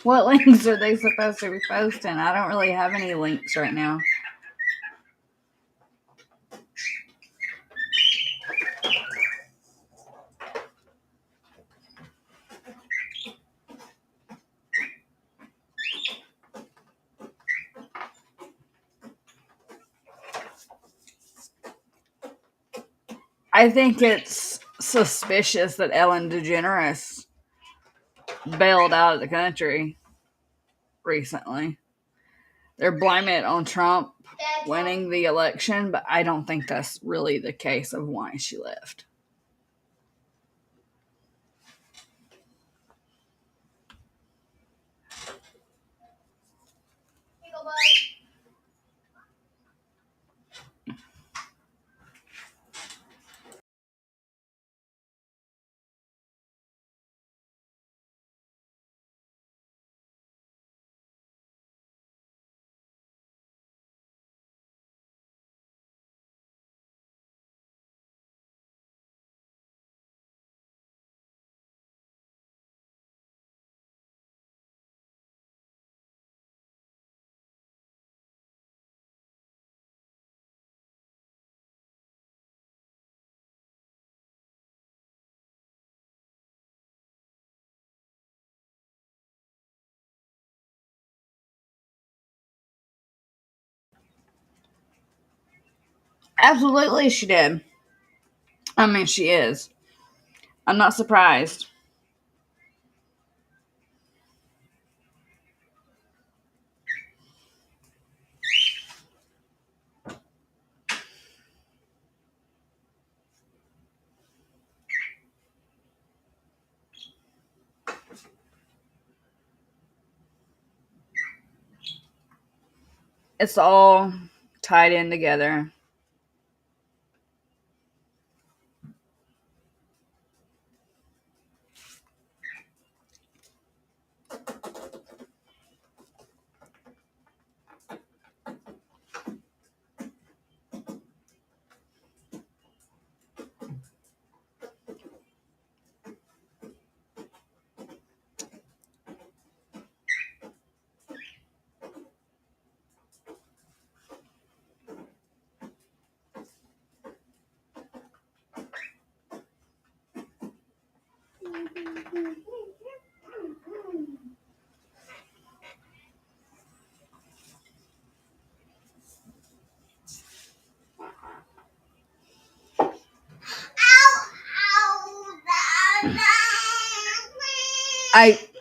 What links are they supposed to be posting? I don't really have any links right now. I think it's suspicious that Ellen DeGeneres bailed out of the country recently. They're blaming it on Trump winning the election, but I don't think that's really the case of why she left. Absolutely, she did. I mean, she is. I'm not surprised. It's all tied in together.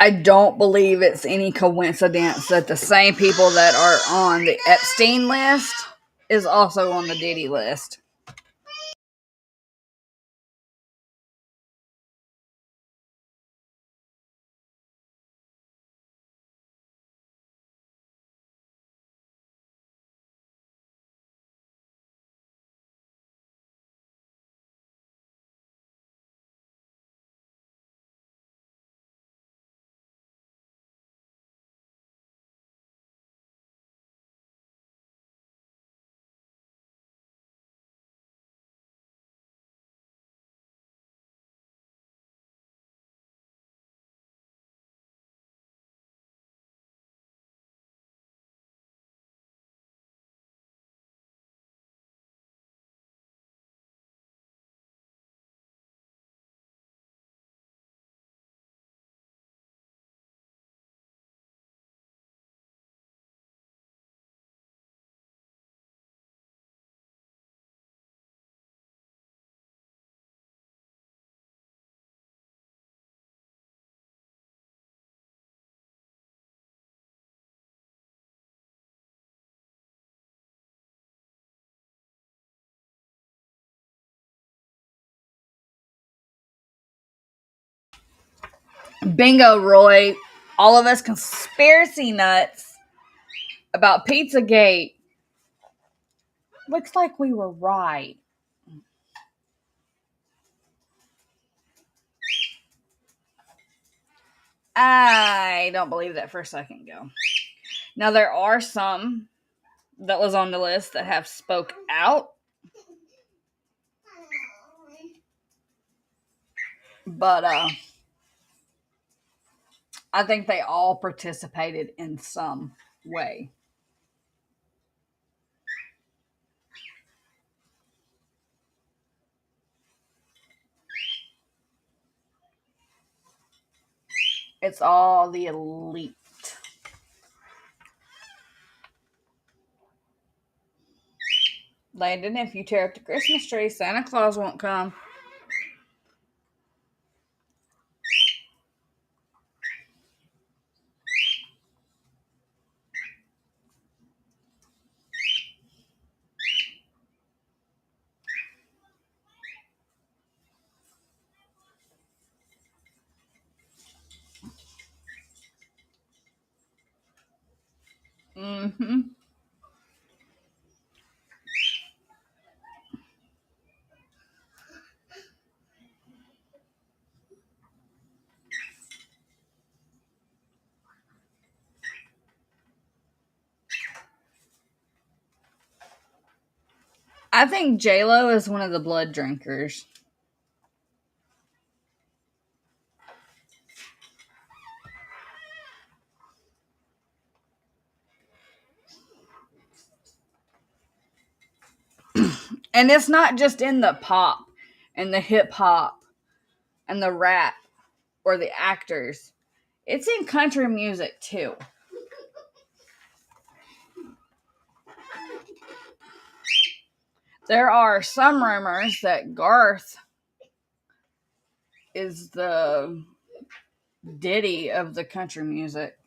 I don't believe it's any coincidence that the same people that are on the Epstein list is also on the Diddy list. Bingo, Roy. All of us conspiracy nuts about Pizzagate. Looks like we were right. I don't believe that for a second go. Now, there are some that was on the list that have spoke out. But I think they all participated in some way. It's all the elite. Landon, if you tear up the Christmas tree, Santa Claus won't come. Mm-hmm. I think J-Lo is one of the blood drinkers. And it's not just in the pop and the hip hop and the rap or the actors. It's in country music too. There are some rumors that Garth is the Diddy of the country music.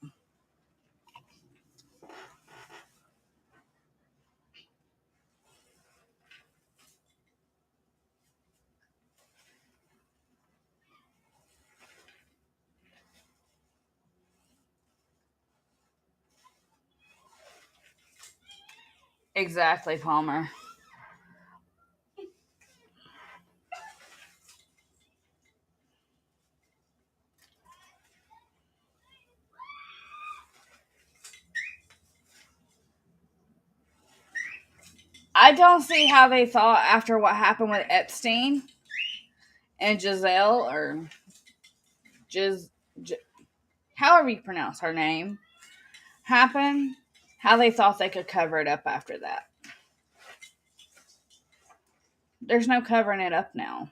Exactly, Palmer. I don't see how they thought after what happened with Epstein and Giselle, or however you pronounce her name, happened, how they thought they could cover it up after that. There's no covering it up now.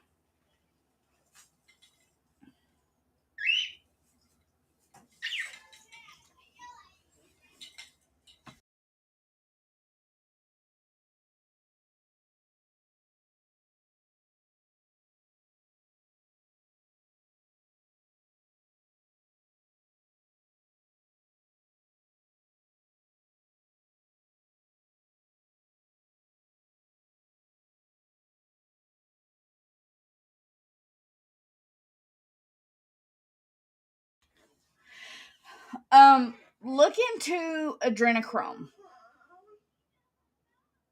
Look into adrenochrome.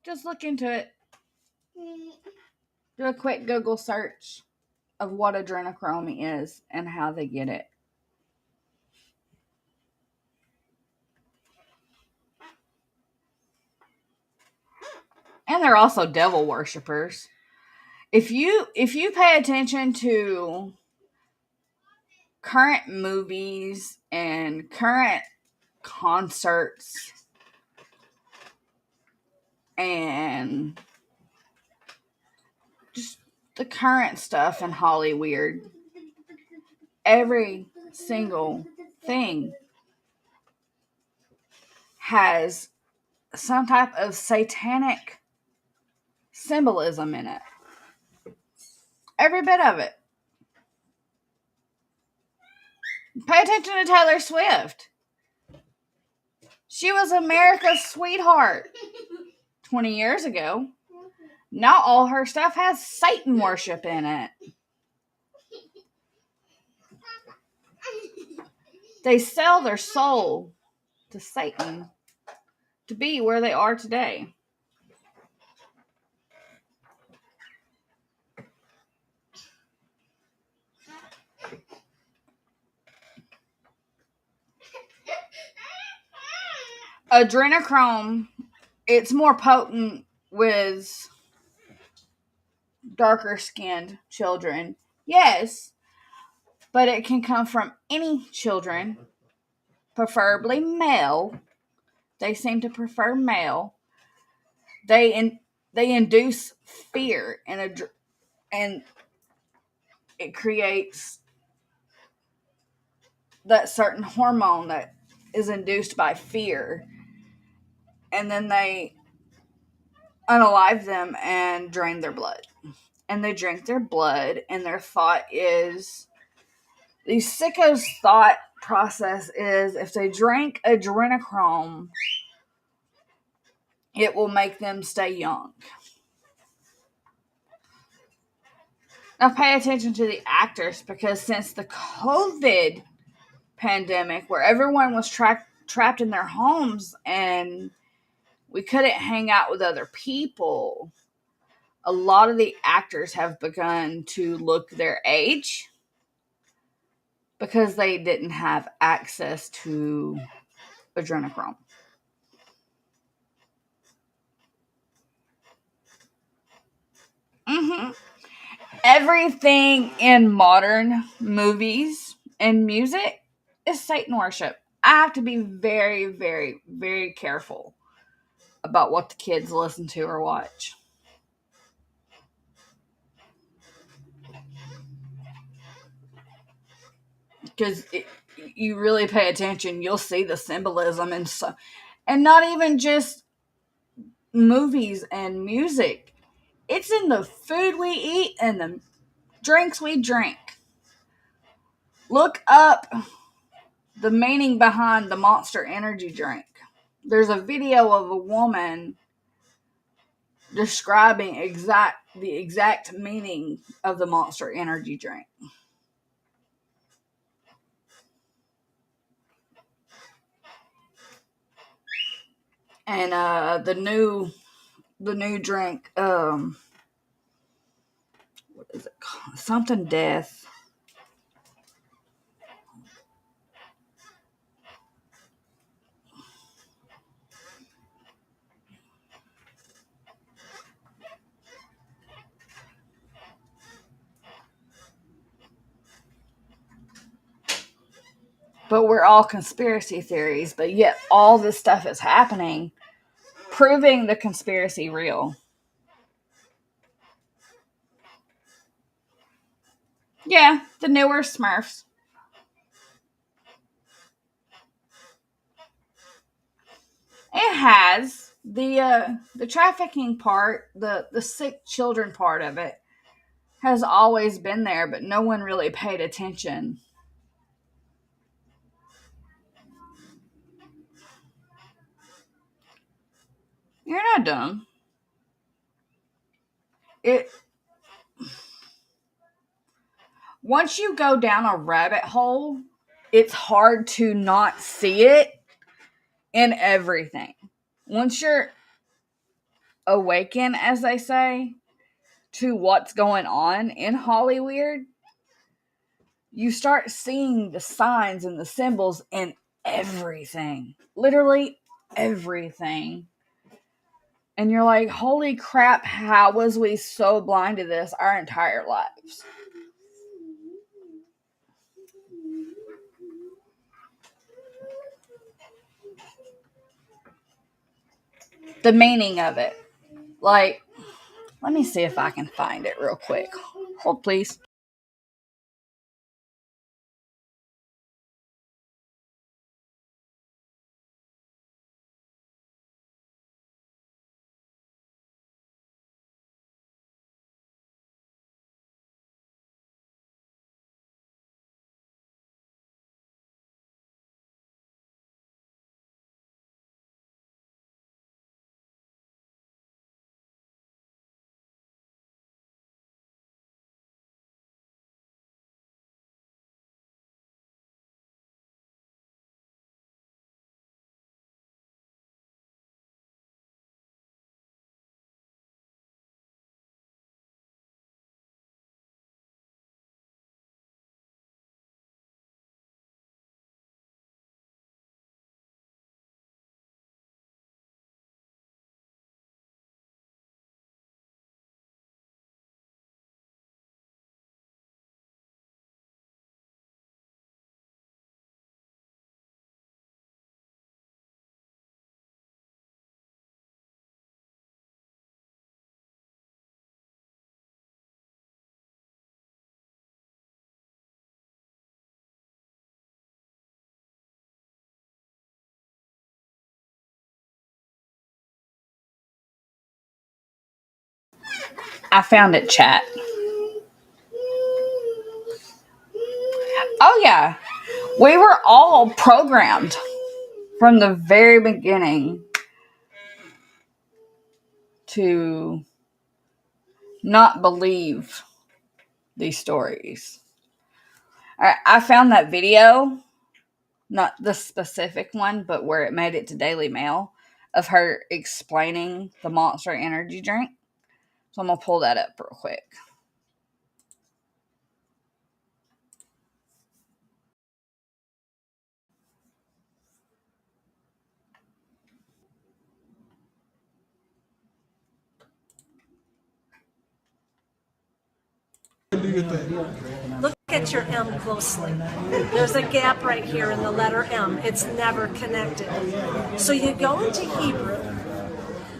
Just look into it. Do a quick Google search of what adrenochrome is and how they get it. And they're also devil worshippers. If you pay attention to current movies and current concerts and just the current stuff in Hollywood, every single thing has some type of satanic symbolism in it. Every bit of it. Pay attention to Taylor Swift. She was America's sweetheart 20 years ago. Not all her stuff has Satan worship in it. They sell their soul to Satan to be where they are today. Adrenochrome, it's more potent with darker skinned children. Yes, but it can come from any children, preferably male. They seem to prefer male. They induce fear and it creates that certain hormone that is induced by fear. And then they unalive them and drain their blood. And they drink their blood, and their thought is, these sickos' thought process is, if they drink adrenochrome, it will make them stay young. Now pay attention to the actors, because since the COVID pandemic, where everyone was trapped in their homes and we couldn't hang out with other people, a lot of the actors have begun to look their age because they didn't have access to adrenochrome. Everything in modern movies and music is Satan worship. I have to be very, very, very careful about what the kids listen to or watch. Because you really pay attention, you'll see the symbolism and not even just movies and music. It's in the food we eat and the drinks we drink. Look up the meaning behind the Monster Energy drink. There's a video of a woman describing the exact meaning of the Monster Energy drink. And the new drink, what is it called? Something Death. But we're all conspiracy theories, but yet all this stuff is happening, proving the conspiracy real. Yeah, the newer Smurfs. It has the trafficking part, the sick children part of it has always been there, but no one really paid attention. You're not dumb. Once you go down a rabbit hole, it's hard to not see it in everything. Once you're awakened, as they say, to what's going on in Hollywood, you start seeing the signs and the symbols in everything. Literally everything. And you're like, holy crap, how was we so blind to this our entire lives? The meaning of it. Like, let me see if I can find it real quick. Hold, please. I found it, chat. Oh, yeah. We were all programmed from the very beginning to not believe these stories. I found that video, not the specific one, but where it made it to Daily Mail, of her explaining the Monster Energy drink. So I'm going to pull that up real quick. Look at your M closely. There's a gap right here in the letter M. It's never connected. So you go into Hebrew.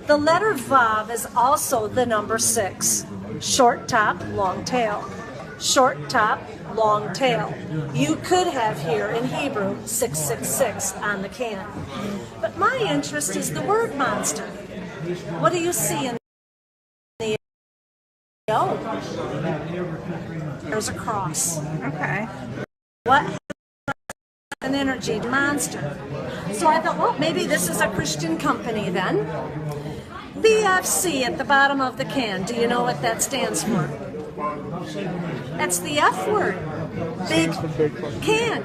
The letter Vav is also the number 6. Short top, long tail. Short top, long tail. You could have here in Hebrew 666 on the can. But my interest is the word monster. What do you see in the O? There's a cross. Okay. What an energy monster. So I thought, well, maybe this is a Christian company then. BFC at the bottom of the can. Do you know what that stands for? That's the F word. Big can.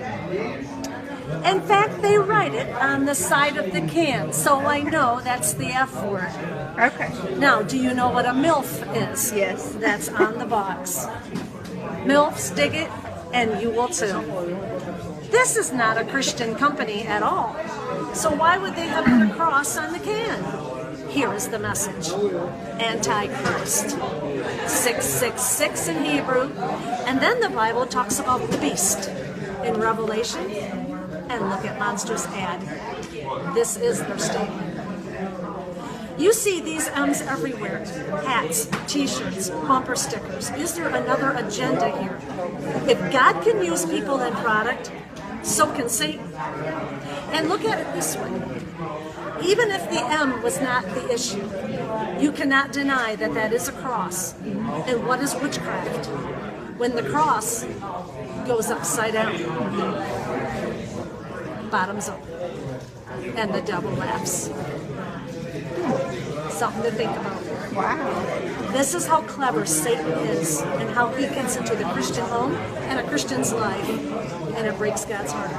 In fact, they write it on the side of the can, so I know that's the F word. Okay. Now, do you know what a MILF is? Yes. That's on the box. MILFs dig it, and you will too. This is not a Christian company at all. So why would they have put a cross on the can? Here is the message. Antichrist. 666 in Hebrew. And then the Bible talks about the beast in Revelation. And look at Monster's ad. This is their statement. You see these M's everywhere. Hats, t-shirts, bumper stickers. Is there another agenda here? If God can use people and product, so can Satan. And look at it this way. Even if the M was not the issue, you cannot deny that that is a cross. And what is witchcraft? When the cross goes upside down, bottoms up, and the devil laughs. Something to think about. Wow. This is how clever Satan is and how he gets into the Christian home and a Christian's life, and it breaks God's heart.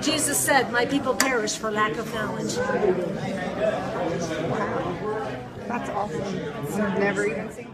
Jesus said, my people perish for lack of knowledge. Wow. That's awesome. I've never even seen that.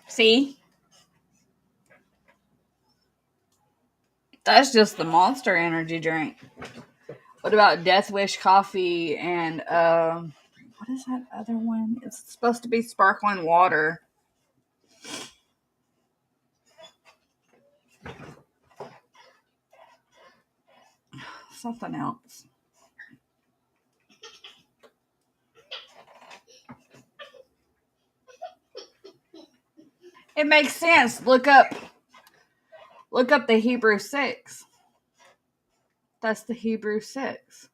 See? That's just the Monster Energy drink. What about Death Wish coffee and what is that other one? It's supposed to be sparkling water. Something else. It makes sense. Look up the Hebrew 6. That's the Hebrew 6.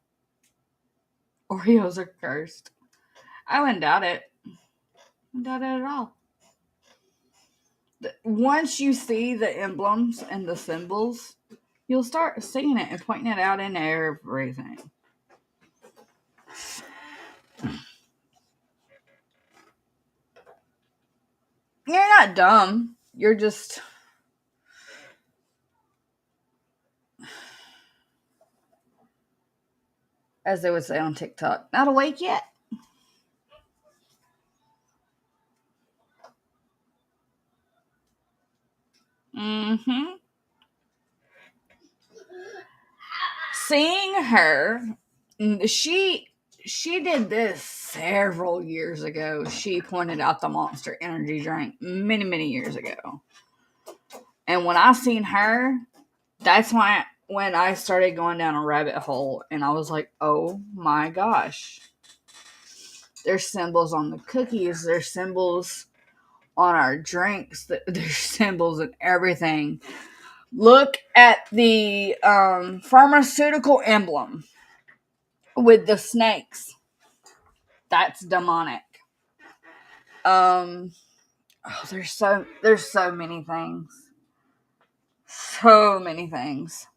Oreos are cursed. I wouldn't doubt it. I wouldn't doubt it at all. Once you see the emblems and the symbols, you'll start seeing it and pointing it out in everything. You're not dumb. You're just... as they would say on TikTok, not awake yet. Mm-hmm. Seeing her, she did this several years ago. She pointed out the Monster Energy drink many, many years ago. And when I seen her That's why when I started going down a rabbit hole and I was like, oh my gosh. There's symbols on the cookies. There's symbols on our drinks. There's symbols in everything. Look at the pharmaceutical emblem with the snakes. That's demonic. There's so many things. So many things.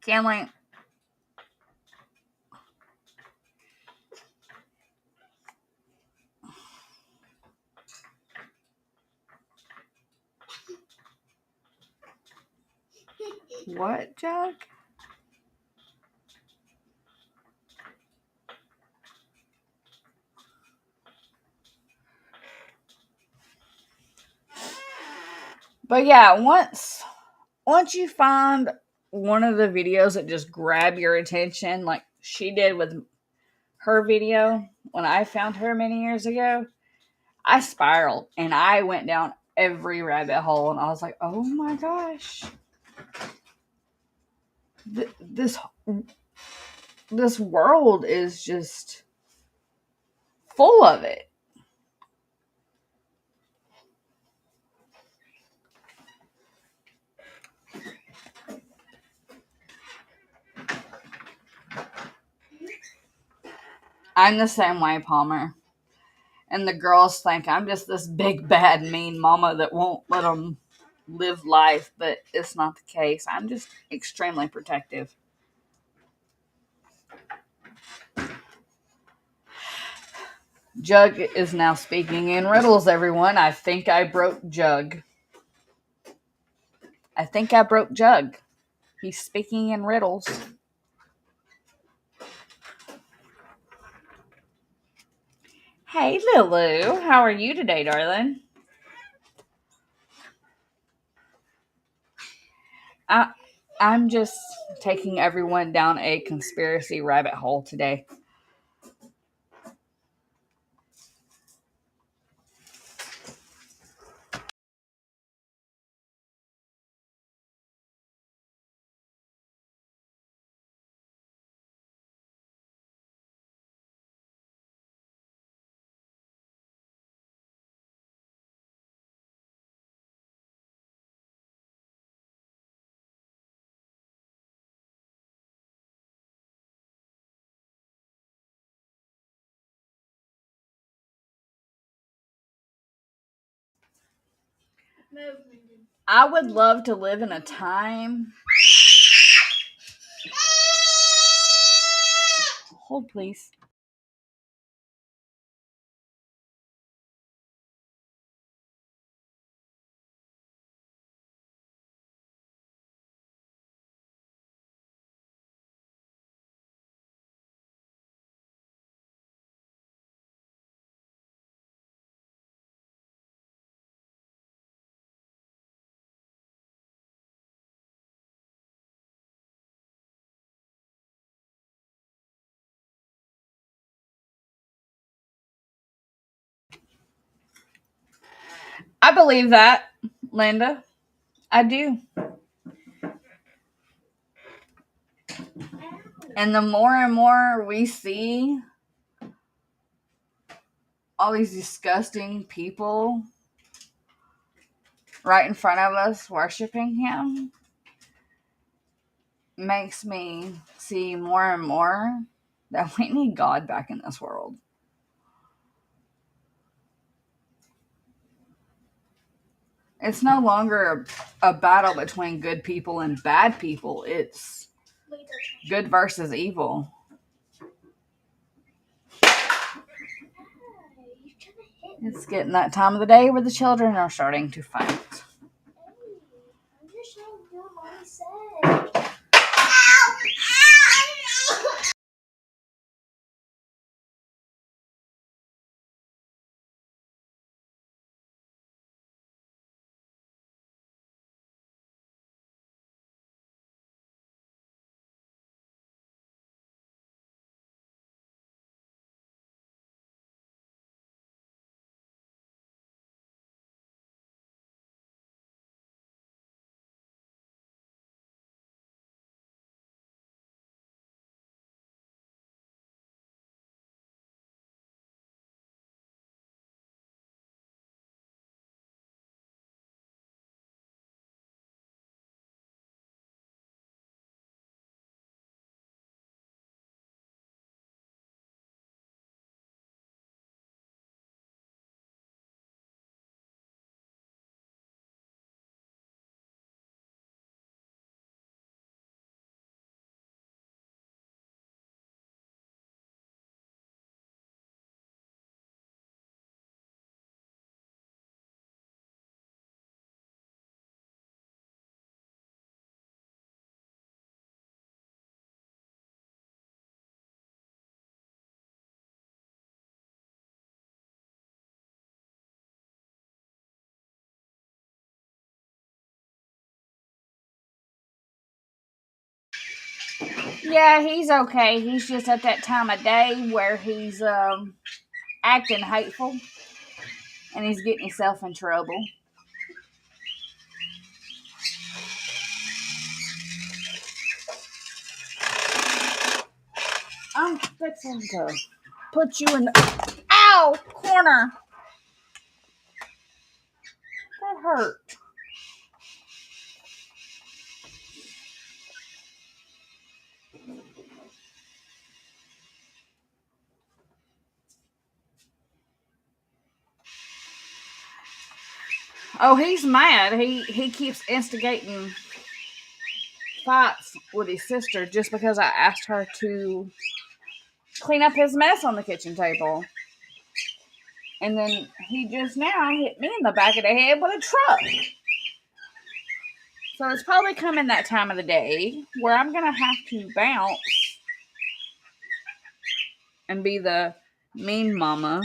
Can't wait. What, Jug? But yeah, once you find one of the videos that just grab your attention, like she did with her video when I found her many years ago, I spiraled and I went down every rabbit hole and I was like, oh my gosh. This world is just full of it. I'm the same way, Palmer. And the girls think I'm just this big, bad, mean mama that won't let them live life, but it's not the case. I'm just extremely protective. Jug is now speaking in riddles, everyone. I think I broke Jug. I think I broke Jug. He's speaking in riddles. Hey, Lulu. How are you today, darling? I'm just taking everyone down a conspiracy rabbit hole today. I would love to live in a time. Hold, please. I believe that, Linda. I do. And the more and more we see all these disgusting people right in front of us worshiping him, makes me see more and more that we need God back in this world. It's no longer a battle between good people and bad people. It's good versus evil. It's getting that time of the day where the children are starting to fight. Yeah, he's okay. He's just at that time of day where he's acting hateful and he's getting himself in trouble. I'm fixing to put you in the corner. That hurt. Oh, he's mad. He keeps instigating fights with his sister just because I asked her to clean up his mess on the kitchen table. And then he just now hit me in the back of the head with a truck. So it's probably coming that time of the day where I'm going to have to bounce and be the mean mama.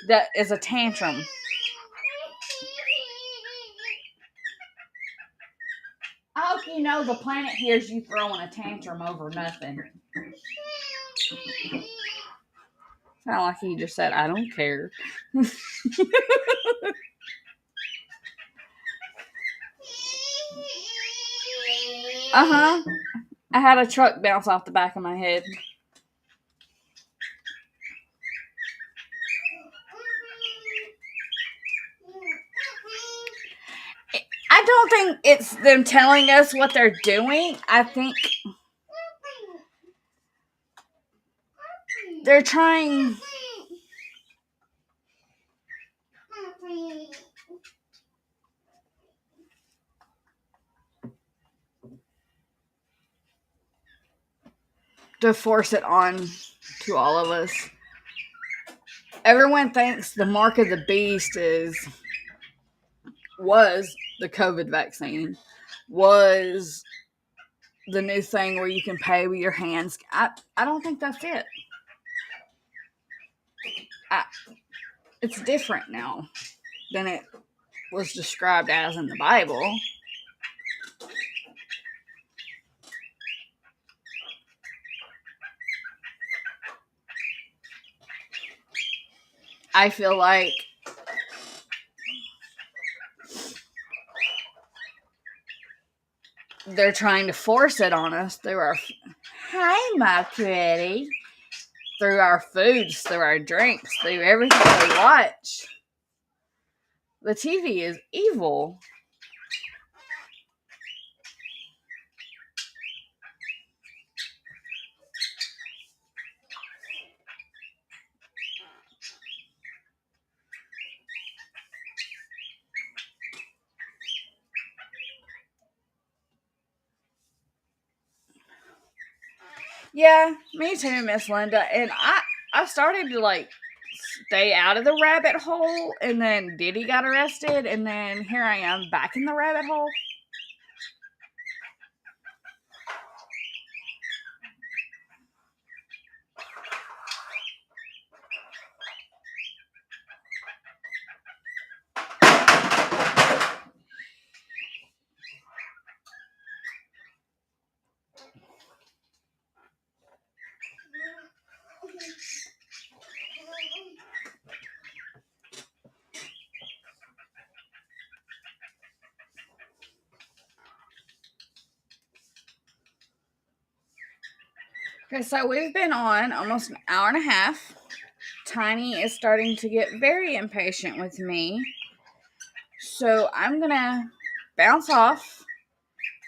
That is a tantrum. I hope you know the planet hears you throwing a tantrum over nothing. Sound like he just said, I don't care. Uh-huh. I had a truck bounce off the back of my head. I don't think it's them telling us what they're doing. I think they're trying to force it on to all of us. Everyone thinks the mark of the beast was the COVID vaccine, was the new thing where you can pay with your hands. I don't think that's it. It's different now than it was described as in the Bible. I feel like they're trying to force it on us through our hi, my pretty, through our foods, through our drinks, through everything we watch. The TV is evil. Yeah, me too, Miss Linda. And I started to like stay out of the rabbit hole, and then Diddy got arrested, and then here I am back in the rabbit hole. Okay, so we've been on almost an hour and a half. Tiny is starting to get very impatient with me. So I'm going to bounce off,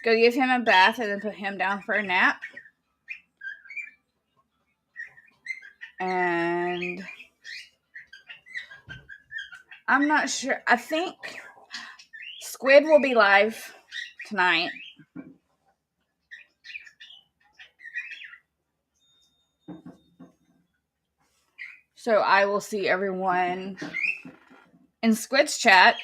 go give him a bath, and then put him down for a nap. And I'm not sure. I think Squid will be live tonight. So I will see everyone in Squid's chat.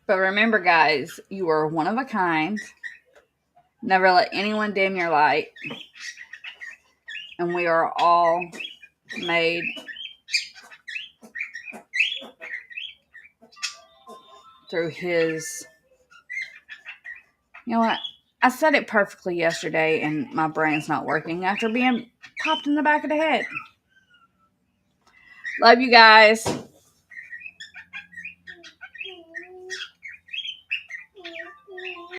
But remember, guys, you are one of a kind. Never let anyone dim your light. And we are all made through his... You know what? I said it perfectly yesterday and my brain's not working after being popped in the back of the head. Love you guys.